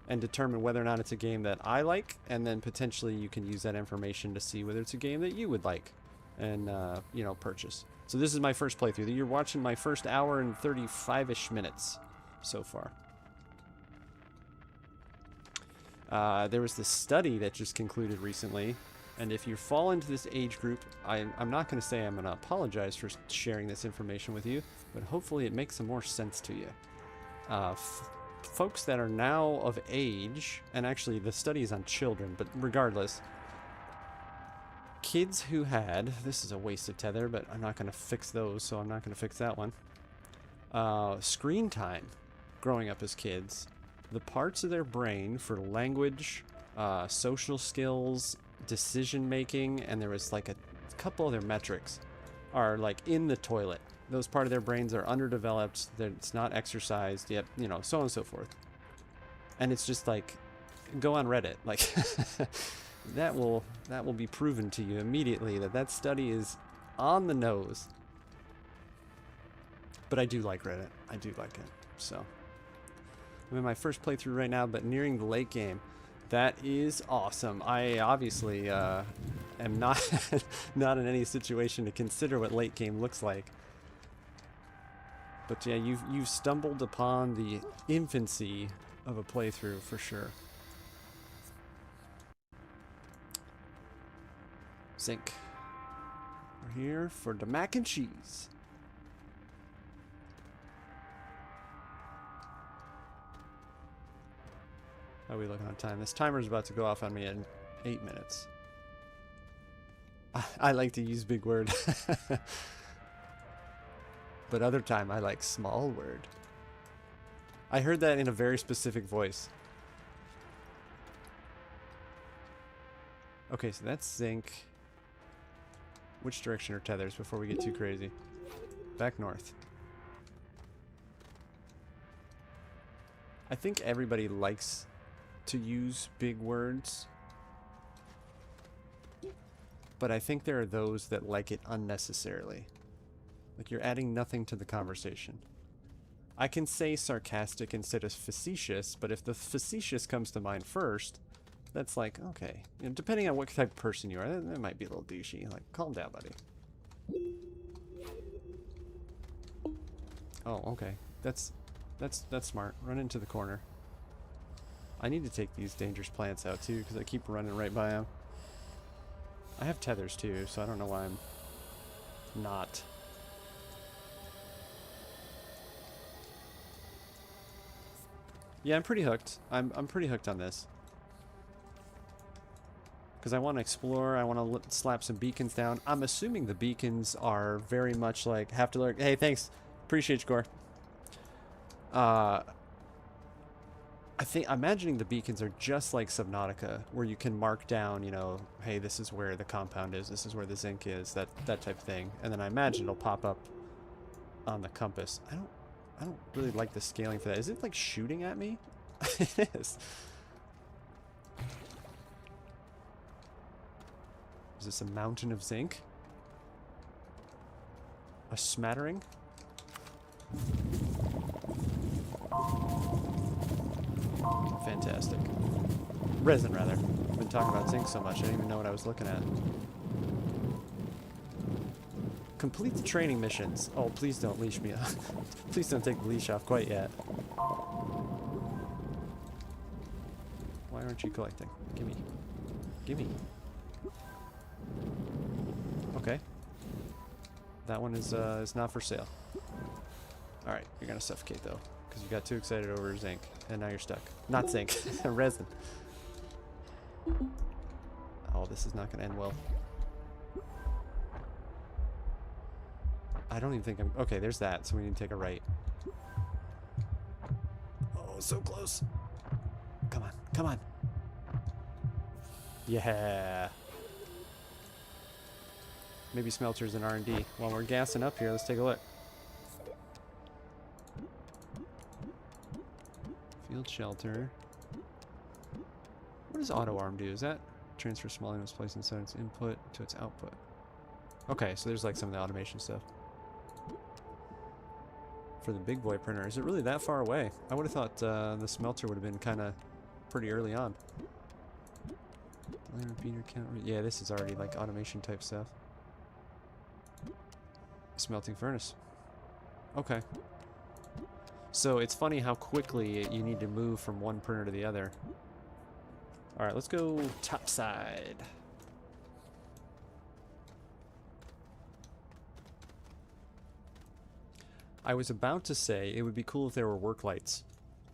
and determine whether or not it's a game that I like, and then potentially you can use that information to see whether it's a game that you would like and you know, purchase. So this is my first playthrough. You're watching my first hour and 35-ish minutes so far. There was this study that just concluded recently, and if you fall into this age group, I'm not going to say I'm going to apologize for sharing this information with you, but hopefully it makes some more sense to you. Folks that are now of age, and actually the study is on children, but regardless, kids who had, this is a waste of tether, but I'm not going to fix those, so I'm not going to fix that one. Screen time growing up as kids. The parts of their brain for language, social skills, decision making, and there was like a couple other metrics are like in the toilet. Those part of their brains are underdeveloped, it's not exercised yet, you know, so on and so forth. And it's just like, go on Reddit, like that will be proven to you immediately that study is on the nose. But I do like Reddit. I do like it. So I'm in my first playthrough right now, but nearing the late game. That is awesome. I obviously am not not in any situation to consider what late game looks like. But yeah, you've stumbled upon the infancy of a playthrough for sure. Zinc. We're here for the mac and cheese. How are we looking on time? This timer's about to go off on me in 8 minutes. I like to use big word. But other time I like small word. I heard that in a very specific voice. Okay, so that's zinc. Which direction are tethers before we get too crazy? Back north. I think everybody likes to use big words, but I think there are those that like it unnecessarily. Like you're adding nothing to the conversation. I can say sarcastic instead of facetious, but if the facetious comes to mind first, that's like, okay. You know, depending on what type of person you are, that might be a little douchey. Like, calm down, buddy. Oh, okay. That's smart. Run into the corner. I need to take these dangerous plants out too, because I keep running right by them. I have tethers too, so I don't know why I'm not. Yeah, I'm pretty hooked. I'm pretty hooked on this. Because I want to explore, I want to slap some beacons down. I'm assuming the beacons are very much like, have to learn. Hey, thanks. Appreciate you, Gore. I'm imagining the beacons are just like Subnautica, where you can mark down, you know, hey, this is where the compound is, this is where the zinc is, that type of thing. And then I imagine it'll pop up on the compass. I don't really like the scaling for that. Is it like shooting at me? It is. Is this a mountain of zinc? A smattering? Fantastic. Resin, rather. I've been talking about zinc so much, I didn't even know what I was looking at. Complete the training missions. Oh, please don't leash me off. Please don't take the leash off quite yet. Why aren't you collecting? Gimme. Gimme. Okay. That one is not for sale. Alright, you're gonna suffocate though, because you got too excited over zinc, and now you're stuck. Not zinc, resin. Oh, this is not gonna end well. I don't even think I'm... Okay, there's that, so we need to take a right. Oh, so close. Come on, come on. Yeah. Maybe smelters and R&D. While we're gassing up here, let's take a look. Field shelter. What does auto arm do? Is that transfer small units placed inside its input to its output? Okay, so there's like some of the automation stuff. For the big boy printer. Is it really that far away? I would have thought the smelter would have been kind of pretty early on. Yeah, this is already like automation type stuff. Smelting furnace. Okay. So it's funny how quickly you need to move from one printer to the other. Alright, let's go top side. I was about to say it would be cool if there were work lights.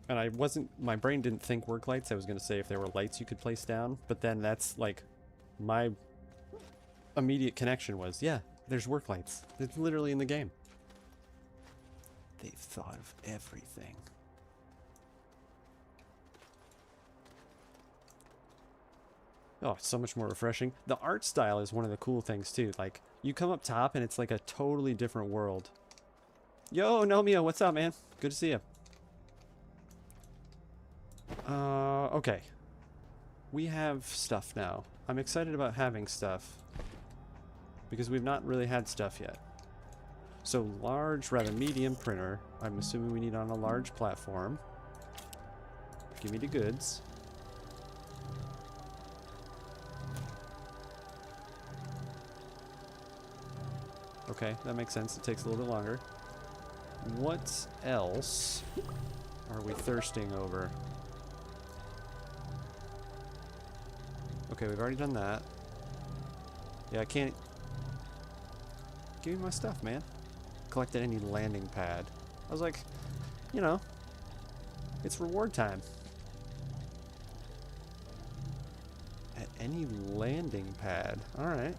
And I wasn't, my brain didn't think work lights. I was going to say if there were lights you could place down. But then that's like, my immediate connection was, yeah, there's work lights. It's literally in the game. They've thought of everything. Oh, it's so much more refreshing. The art style is one of the cool things too. Like, you come up top and it's like a totally different world. Yo, Nomio, what's up, man? Good to see you. Okay. We have stuff now. I'm excited about having stuff. Because we've not really had stuff yet. So, large, rather medium printer. I'm assuming we need on a large platform. Give me the goods. Okay, that makes sense. It takes a little bit longer. What else are we thirsting over? Okay, we've already done that. Yeah, I can't... Give me my stuff, man. Collected any landing pad. I was like, you know, it's reward time. At any landing pad. Alright.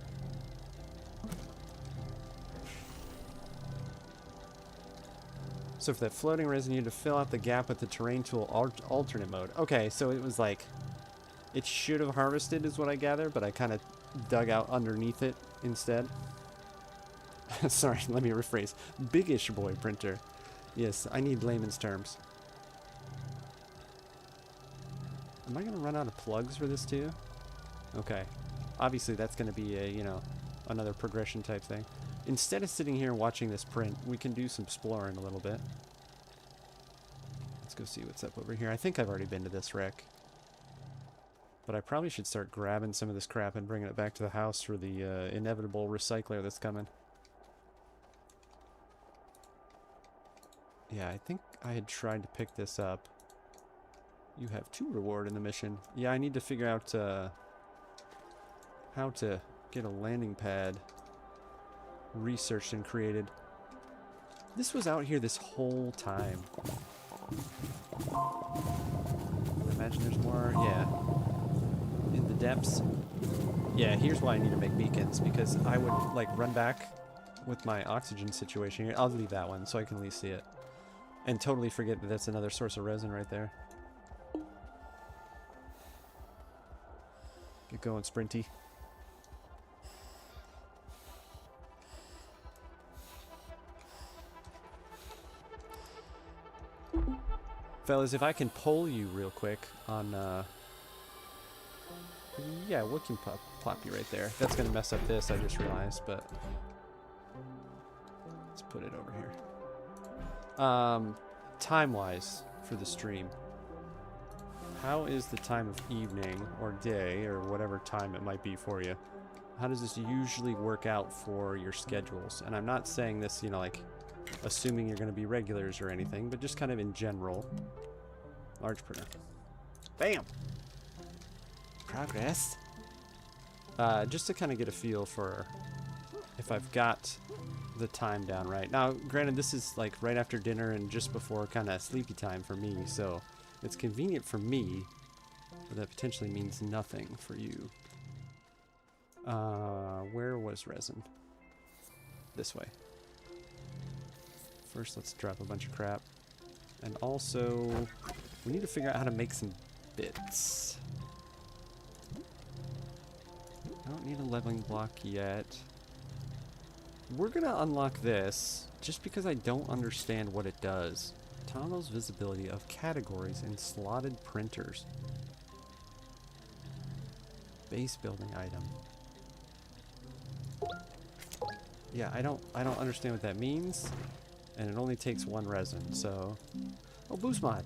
So for that floating resin, you had to fill out the gap with the terrain tool alternate mode. Okay, so it was like, it should have harvested is what I gather, but I kind of dug out underneath it instead. Sorry, let me rephrase. Big-ish boy printer. Yes, I need layman's terms. Am I going to run out of plugs for this too? Okay. Obviously that's going to be a, you know, another progression type thing. Instead of sitting here watching this print, we can do some exploring a little bit. Let's go see what's up over here. I think I've already been to this wreck. But I probably should start grabbing some of this crap and bringing it back to the house for the inevitable recycler that's coming. Yeah, I think I had tried to pick this up. You have 2 reward in the mission. Yeah, I need to figure out how to get a landing pad researched and created. This was out here this whole time. I imagine there's more. Yeah. In the depths. Yeah, here's why I need to make beacons, because I would like run back with my oxygen situation here. I'll leave that one so I can at least see it. And totally forget that that's another source of resin right there. Get going, Sprinty. Fellas, if I can poll you real quick on, yeah, we can plop you right there. That's going to mess up this, I just realized, but let's put it over here. Time-wise for the stream, how is the time of evening or day or whatever time it might be for you? How does this usually work out for your schedules? And I'm not saying this, you know, like assuming you're going to be regulars or anything, but just kind of in general. Large printer. Bam! Progress. Just to kind of get a feel for if I've got the time down right. Now, granted, this is like right after dinner and just before kind of sleepy time for me, so it's convenient for me, but that potentially means nothing for you. Where was resin? This way. First, let's drop a bunch of crap. And also, we need to figure out how to make some bits. I don't need a leveling block yet. We're gonna unlock this just because I don't understand what it does. Toggles visibility of categories in slotted printers. Base building item. Yeah, I don't understand what that means, and it only takes 1 resin, so... Oh, boost mod!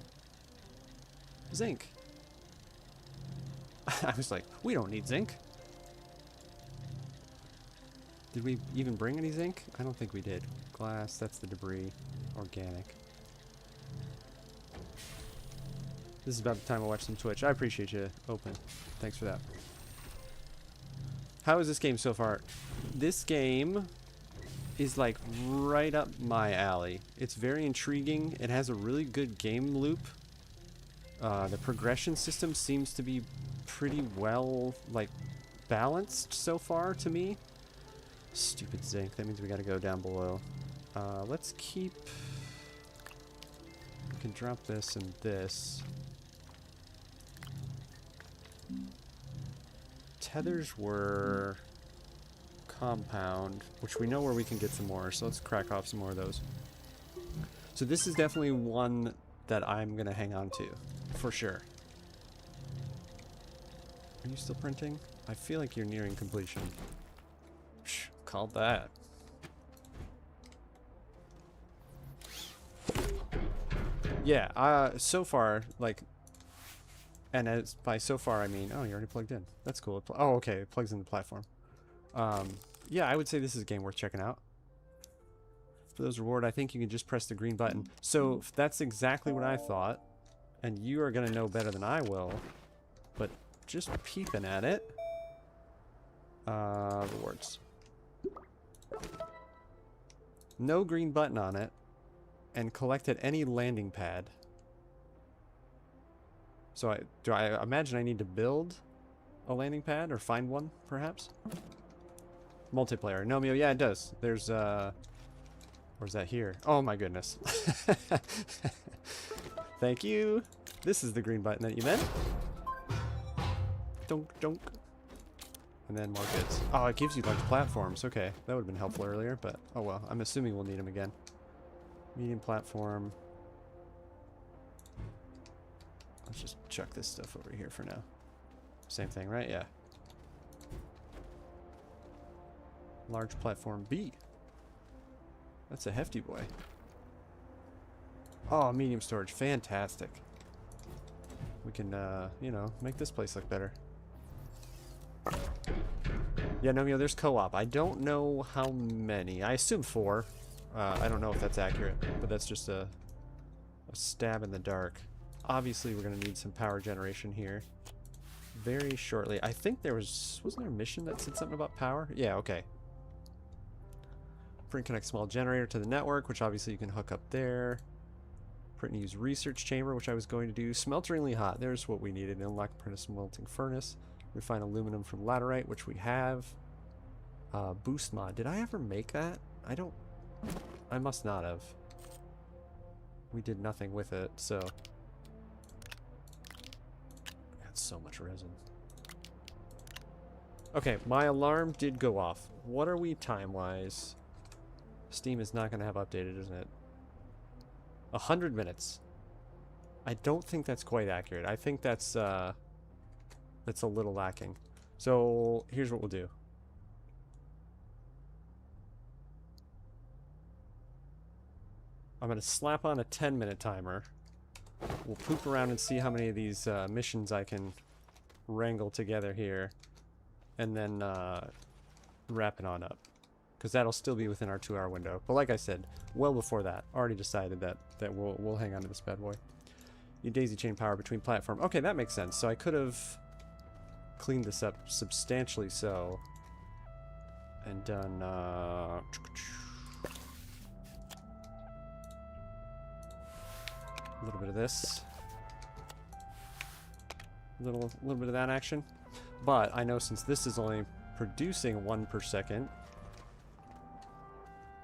Zinc! I was like, we don't need zinc! Did we even bring any zinc? I don't think we did. Glass, that's the debris. Organic. This is about the time I watch some Twitch. I appreciate you, Open. Thanks for that. How is this game so far? This game is like right up my alley. It's very intriguing. It has a really good game loop. The progression system seems to be pretty well, like, balanced so far to me. Stupid zinc. That means we gotta go down below. Let's keep... We can drop this and this. Tethers were compound, which we know where we can get some more, so let's crack off some more of those. So this is definitely one that I'm gonna hang on to, for sure. Are you still printing? I feel like you're nearing completion. Psh, called that. Yeah, so far, like, and as by so far I mean, oh, you already plugged in. That's cool. Oh, okay, it plugs in the platform. Yeah, I would say this is a game worth checking out. For those reward, I think you can just press the green button. So that's exactly what I thought, and you are gonna know better than I will. But just peeping at it. Rewards. No green button on it, and collect at any landing pad. So do I imagine I need to build a landing pad or find one, perhaps? Multiplayer. Nomeo, yeah, it does. There's, where's that here? Oh my goodness. Thank you. This is the green button that you meant. Donk, donk. And then more goods. Oh, it gives you like platforms. Okay, that would have been helpful earlier, but oh well. I'm assuming we'll need them again. Medium platform. Let's just chuck this stuff over here for now. Same thing, right? Yeah. Large platform B. That's a hefty boy. Oh, medium storage. Fantastic. We can, you know, make this place look better. Yeah, Nomeo, there's co-op. I don't know how many. I assume 4. I don't know if that's accurate, but that's just a stab in the dark. Obviously, we're going to need some power generation here very shortly. I think there wasn't there a mission that said something about power? Yeah, okay. Print connect small generator to the network, which obviously you can hook up there. Print and use research chamber, which I was going to do. Smelteringly hot. There's what we needed. Unlock print a smelting furnace. Refine aluminum from laterite, which we have. Boost mod. Did I ever make that? I must not have. We did nothing with it, so... That's so much resin. Okay, my alarm did go off. What are we time-wise? Steam is not going to have updated, isn't it? 100 minutes. I don't think that's quite accurate. I think that's a little lacking. So here's what we'll do. I'm going to slap on a 10-minute timer. We'll poop around and see how many of these missions I can wrangle together here. And then wrap it on up. Because that'll still be within our 2-hour window. But like I said, well before that, already decided that we'll hang on to this bad boy. You daisy chain power between platform. Okay, that makes sense. So I could have cleaned this up substantially so. And done... a little bit of this. A little bit of that action. But I know since this is only producing 1 per second,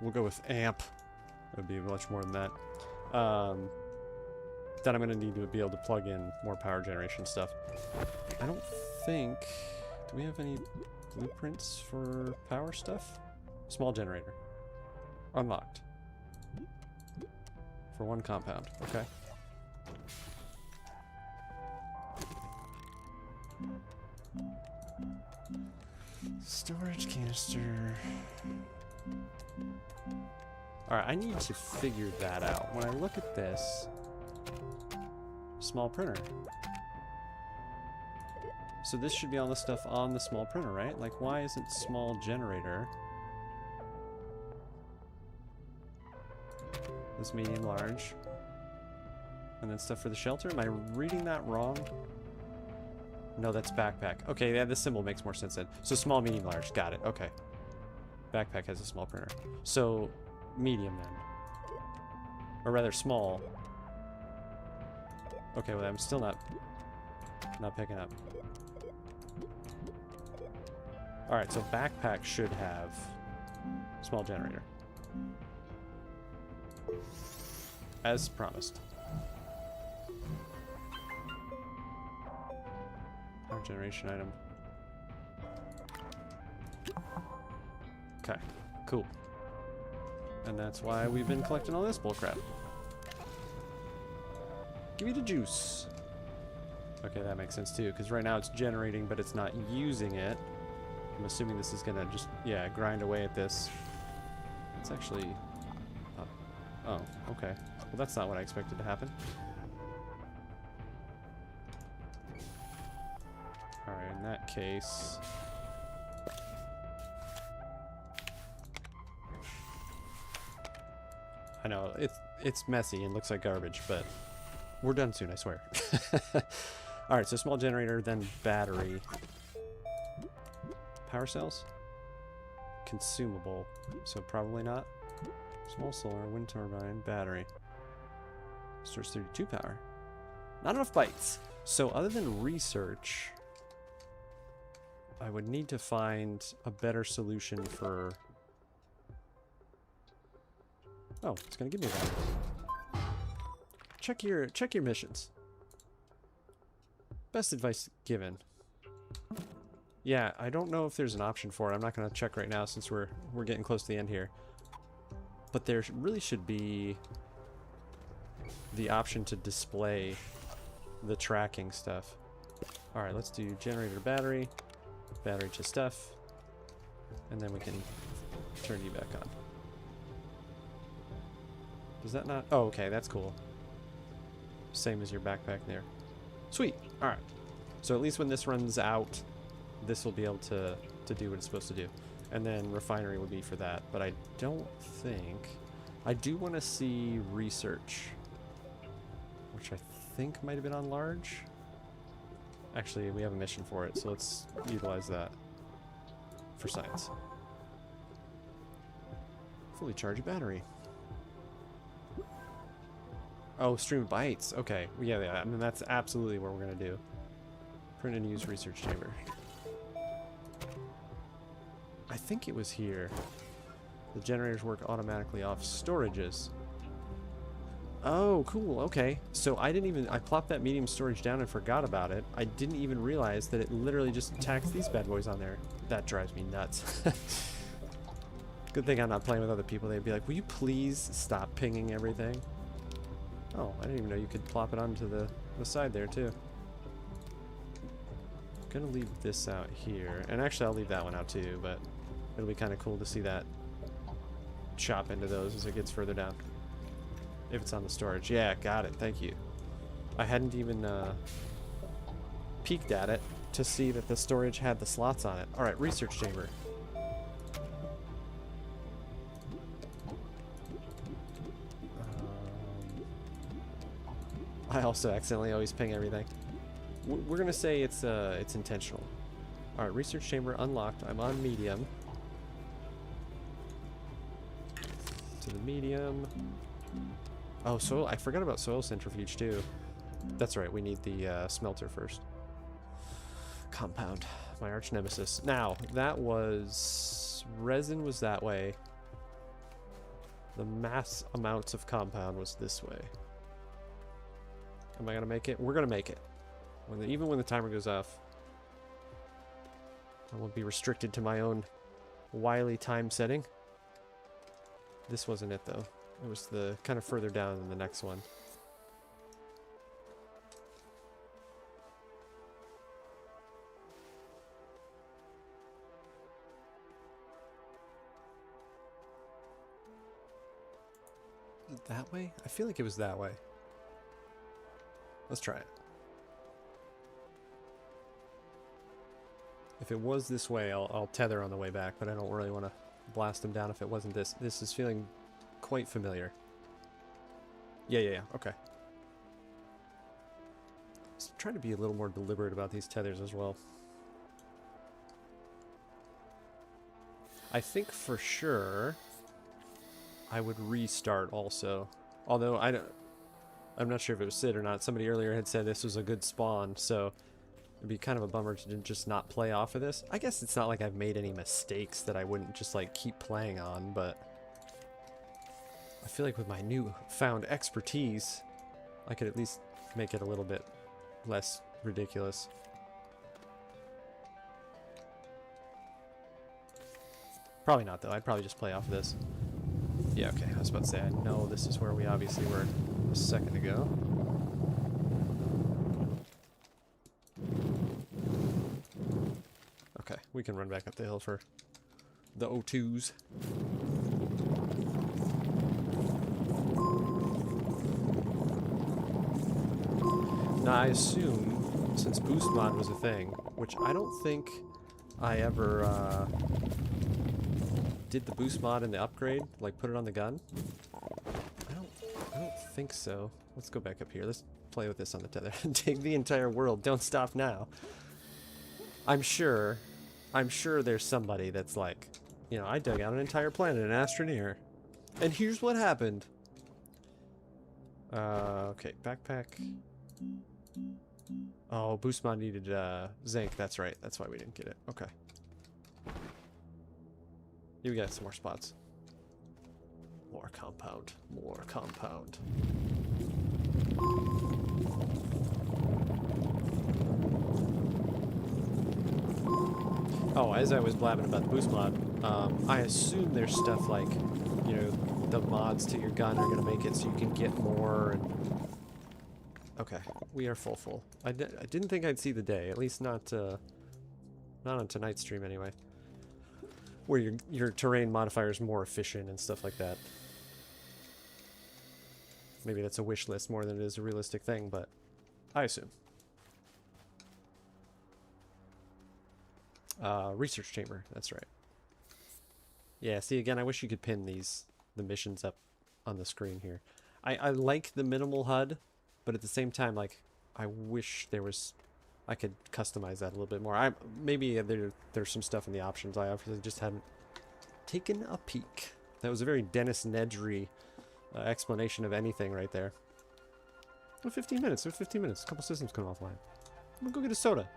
we'll go with amp. It would be much more than that. Then I'm going to need to be able to plug in more power generation stuff. I don't think... Do we have any blueprints for power stuff? Small generator. Unlocked. For 1 compound. Okay. Storage canister. Alright, I need to figure that out. When I look at this, small printer. So this should be all the stuff on the small printer, right? Like, why isn't small generator This medium, large. And then stuff for the shelter. Am I reading that wrong? No, that's backpack. Okay, yeah, this symbol makes more sense then. So small, medium, large. Got it. Okay. Backpack has a small printer. So medium then. Or rather small. Okay, well I'm still not picking up. Alright, so backpack should have small generator. As promised. Power generation item. Okay, cool. And that's why we've been collecting all this bullcrap. Give me the juice. Okay, that makes sense too, because right now it's generating, but it's not using it. I'm assuming this is gonna just, yeah, grind away at this. It's actually... oh, okay. Well, that's not what I expected to happen. Alright, in that case... I know, it's messy and looks like garbage, but we're done soon, I swear. Alright, so small generator, then battery. Power cells? Consumable, so probably not. Small solar, wind turbine, battery. Stores 32 power. Not enough bytes. So other than research, I would need to find a better solution for... Oh, it's gonna give me that. Check your missions. Best advice given. Yeah, I don't know if there's an option for it. I'm not gonna check right now since we're getting close to the end here. But there really should be the option to display the tracking stuff. Alright, let's do generator battery, battery to stuff, and then we can turn you back on. Does that not? Oh, okay, that's cool. Same as your backpack there. Sweet. Alright. So at least when this runs out, this will be able to do what it's supposed to do. And then refinery would be for that. But I don't think... I do want to see research. Which I think might have been on large. Actually, we have a mission for it, so let's utilize that for science. Fully charge a battery. Oh, stream of bytes. Okay. Yeah, I mean, that's absolutely what we're going to do. Print and use research chamber. I think it was here. The generators work automatically off storages. Oh, cool. Okay. So I plopped that medium storage down and forgot about it. I didn't even realize that it literally just tacks these bad boys on there. That drives me nuts. Good thing I'm not playing with other people. They'd be like, will you please stop pinging everything? Oh, I didn't even know you could plop it onto the side there too. I'm gonna leave this out here. And actually I'll leave that one out too, but it'll be kind of cool to see that chop into those as it gets further down. If it's on the storage. Yeah, got it. Thank you. I hadn't even peeked at it to see that the storage had the slots on it. Alright, research chamber. I also accidentally always ping everything. We're gonna say it's intentional. Alright, research chamber unlocked. I'm on medium. To the medium. Oh, I forgot about soil centrifuge too. That's right, we need the smelter first. Compound, my arch nemesis. Now, that was... resin was that way. The mass amounts of compound was this way. Am I gonna make it? We're gonna make it. Even when the timer goes off. I won't be restricted to my own wily time setting. This wasn't it though. It was the kind of further down than the next one. Is it that way? I feel like it was that way. Let's try it. If it was this way, I'll tether on the way back, but I don't really want to blast them down if it wasn't this. This is feeling quite familiar. Yeah. Okay. So I'm trying to be a little more deliberate about these tethers as well. I think for sure I would restart also. Although I'm not sure if it was Sid or not. Somebody earlier had said this was a good spawn, so it'd be kind of a bummer to just not play off of this. I guess it's not like I've made any mistakes that I wouldn't just like keep playing on, but I feel like with my newfound expertise, I could at least make it a little bit less ridiculous. Probably not though. I'd probably just play off of this. Yeah, okay. I was about to say, I know this is where we obviously were a second ago. Okay, we can run back up the hill for the O2s. Now, I assume, since boost mod was a thing, which I don't think I ever did the boost mod in the upgrade, like put it on the gun. I don't think so. Let's go back up here. Let's play with this on the tether. Dig the entire world. Don't stop now. I'm sure there's somebody that's like, you know, I dug out an entire planet in Astroneer, and here's what happened. Okay, backpack. Oh, boost mod needed zinc. That's right. That's why we didn't get it. Okay. Here we got some more spots. More compound. More compound. Oh, as I was blabbing about the boost mod, I assume there's stuff like, you know, the mods to your gun are going to make it so you can get more. And okay, we are full. I didn't think I'd see the day, at least not on tonight's stream anyway, where your terrain modifier is more efficient and stuff like that. Maybe that's a wish list more than it is a realistic thing, but I assume. Research chamber, that's right. Yeah, see, again, I wish you could pin the missions up on the screen here. I like the minimal HUD, but at the same time, like, I wish I could customize that a little bit more. Maybe there's some stuff in the options I obviously just haven't taken a peek. That was a very Dennis Nedry explanation of anything right there. Oh, 15 minutes. There's 15 minutes. A couple systems come offline. I'm gonna go get a soda.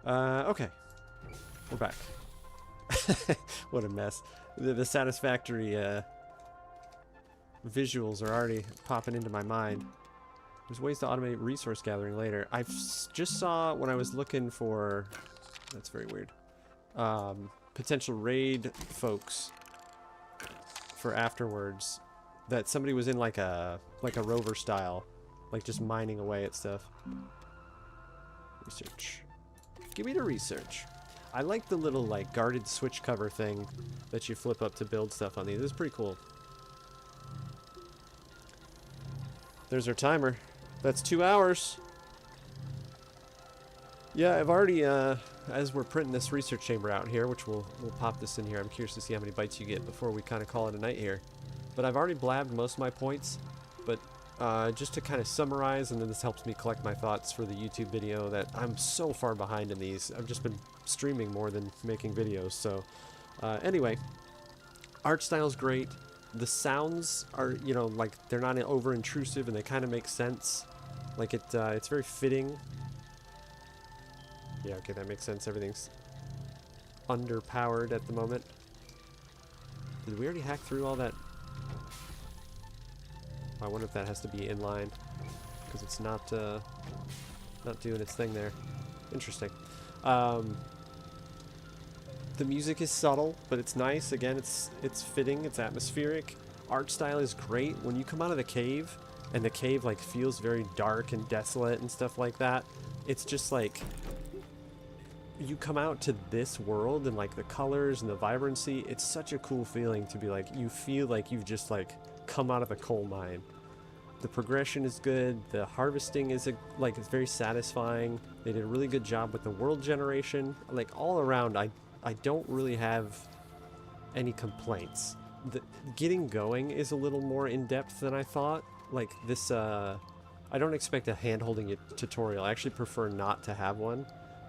Okay. We're back. What a mess. The satisfactory visuals are already popping into my mind. There's ways to automate resource gathering later. I just saw when I was looking for... That's very weird. Potential raid folks for afterwards, that somebody was in like a rover style, like just mining away at stuff. Research. Give me the research. I like the little like guarded switch cover thing that you flip up to build stuff on these. This is pretty cool. There's our timer. That's 2 hours. Yeah, I've already, as we're printing this research chamber out here, which we'll pop this in here. I'm curious to see how many bites you get before we kind of call it a night here. But I've already blabbed most of my points. But just to kind of summarize, and then this helps me collect my thoughts for the YouTube video, that I'm so far behind in these. I've just been streaming more than making videos. So anyway, art style's great. The sounds are, you know, like they're not over intrusive and they kind of make sense. Like it's very fitting. Yeah, okay, that makes sense. Everything's underpowered at the moment. Did we already hack through all that? I wonder if that has to be inline, because it's not doing its thing there. Interesting. The music is subtle, but it's nice. Again, it's fitting. It's atmospheric. Art style is great. When you come out of the cave, and the cave like feels very dark and desolate and stuff like that, it's just like you come out to this world and like the colors and the vibrancy. It's such a cool feeling to be like, you feel like you've just like come out of a coal mine. The progression is good. The harvesting is it's very satisfying. They did a really good job with the world generation. Like all around, I don't really have any complaints. the getting going is a little more in-depth than I thought. Like this, I don't expect a hand-holding tutorial. I actually prefer not to have one,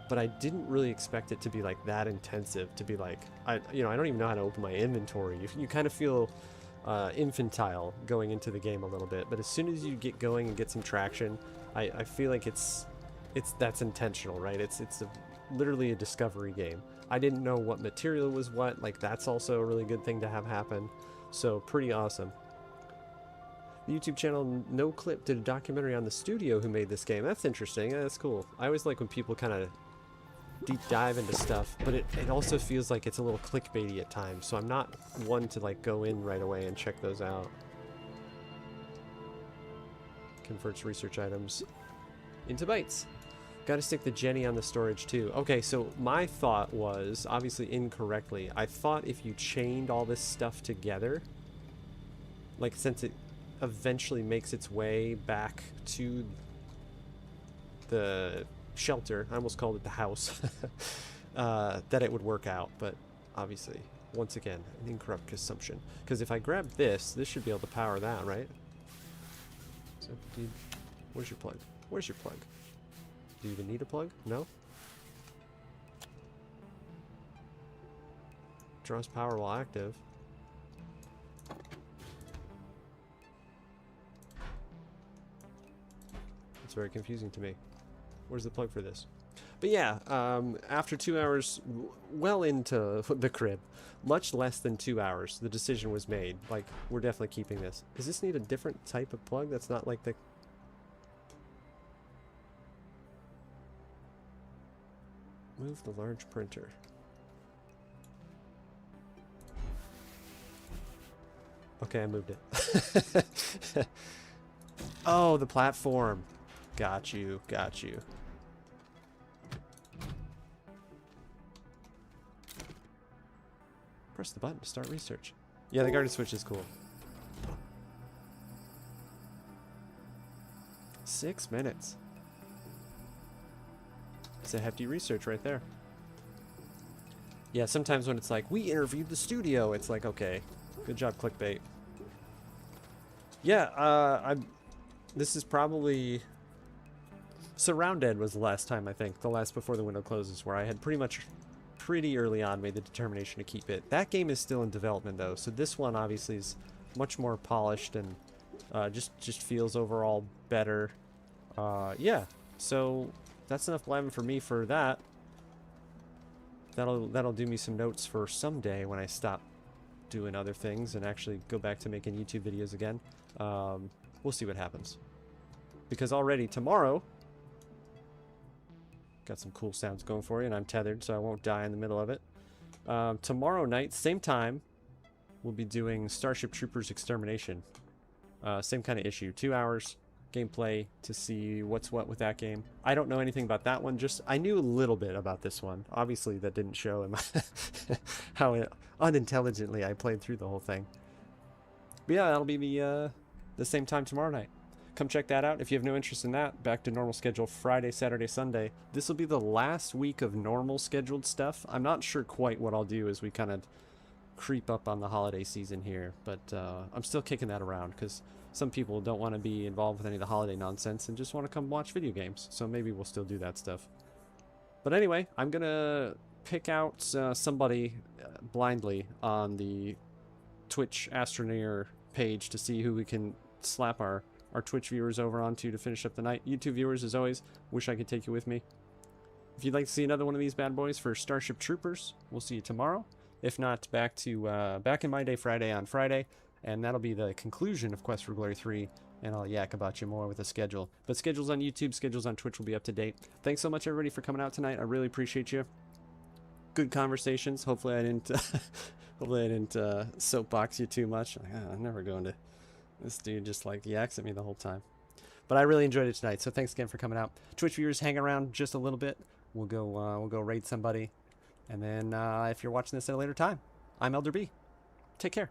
but I didn't really expect it to be like that intensive, to be like, I don't even know how to open my inventory. You kind of feel infantile going into the game a little bit, but as soon as you get going and get some traction, I feel like that's intentional, right? It's literally a discovery game. I didn't know what material was what, like that's also a really good thing to have happen. So pretty awesome. The YouTube channel No Clip did a documentary on the studio who made this game. That's interesting. That's cool. I always like when people kind of deep dive into stuff, but it also feels like it's a little clickbaity at times, so I'm not one to like go in right away and check those out. Converts research items into bytes. Gotta stick the Jenny on the storage too. Okay, so my thought was, obviously incorrectly, I thought if you chained all this stuff together, like since it eventually makes its way back to the shelter, I almost called it the house, that it would work out, but obviously, once again, an incorrect assumption. Because if I grab this should be able to power that, right? So, dude, where's your plug? Where's your plug? Do you even need a plug? No? Draws power while active. It's very confusing to me. Where's the plug for this? But yeah, after 2 hours, well into the crib, much less than 2 hours, the decision was made. Like, we're definitely keeping this. Does this need a different type of plug that's not like the... Move the large printer. Okay, I moved it. Oh, the platform. Got you, got you. Press the button to start research. Yeah, the garden switch is cool. 6 minutes. It's a hefty research right there. Yeah, sometimes when it's like, we interviewed the studio, it's like, okay, good job, clickbait. Yeah, this is probably... Surrounded was the last time, I think, the last before the window closes, where I had pretty early on made the determination to keep it. That game is still in development, though, so this one obviously is much more polished and just feels overall better. Yeah, so... That's enough blabbing for me for that. That'll do me some notes for someday when I stop doing other things and actually go back to making YouTube videos again. We'll see what happens. Because already tomorrow, got some cool sounds going for you, and I'm tethered so I won't die in the middle of it. Tomorrow night, same time, we'll be doing Starship Troopers Extermination. Same kind of issue, 2 hours. Gameplay to see what's what with that game. I don't know anything about that one, just I knew a little bit about this one. Obviously that didn't show in my how unintelligently I played through the whole thing. But yeah, that'll be the same time tomorrow night. Come check that out if you have no interest in that. Back to normal schedule Friday, Saturday, Sunday. This will be the last week of normal scheduled stuff. I'm not sure quite what I'll do as we kind of creep up on the holiday season here, but I'm still kicking that around because some people don't want to be involved with any of the holiday nonsense and just want to come watch video games. So maybe we'll still do that stuff. But anyway, I'm going to pick out somebody blindly on the Twitch Astroneer page to see who we can slap our Twitch viewers over onto to finish up the night. YouTube viewers, as always, wish I could take you with me. If you'd like to see another one of these bad boys for Starship Troopers, we'll see you tomorrow. If not, back in My Day Friday on Friday. And that'll be the conclusion of Quest for Glory 3, and I'll yak about you more with a schedule. But schedules on YouTube, schedules on Twitch will be up to date. Thanks so much, everybody, for coming out tonight. I really appreciate you. Good conversations. Hopefully I didn't soapbox you too much. I'm never going to... This dude just like yaks at me the whole time. But I really enjoyed it tonight, so thanks again for coming out. Twitch viewers, hang around just a little bit. We'll go raid somebody. And then if you're watching this at a later time, I'm elderb. Take care.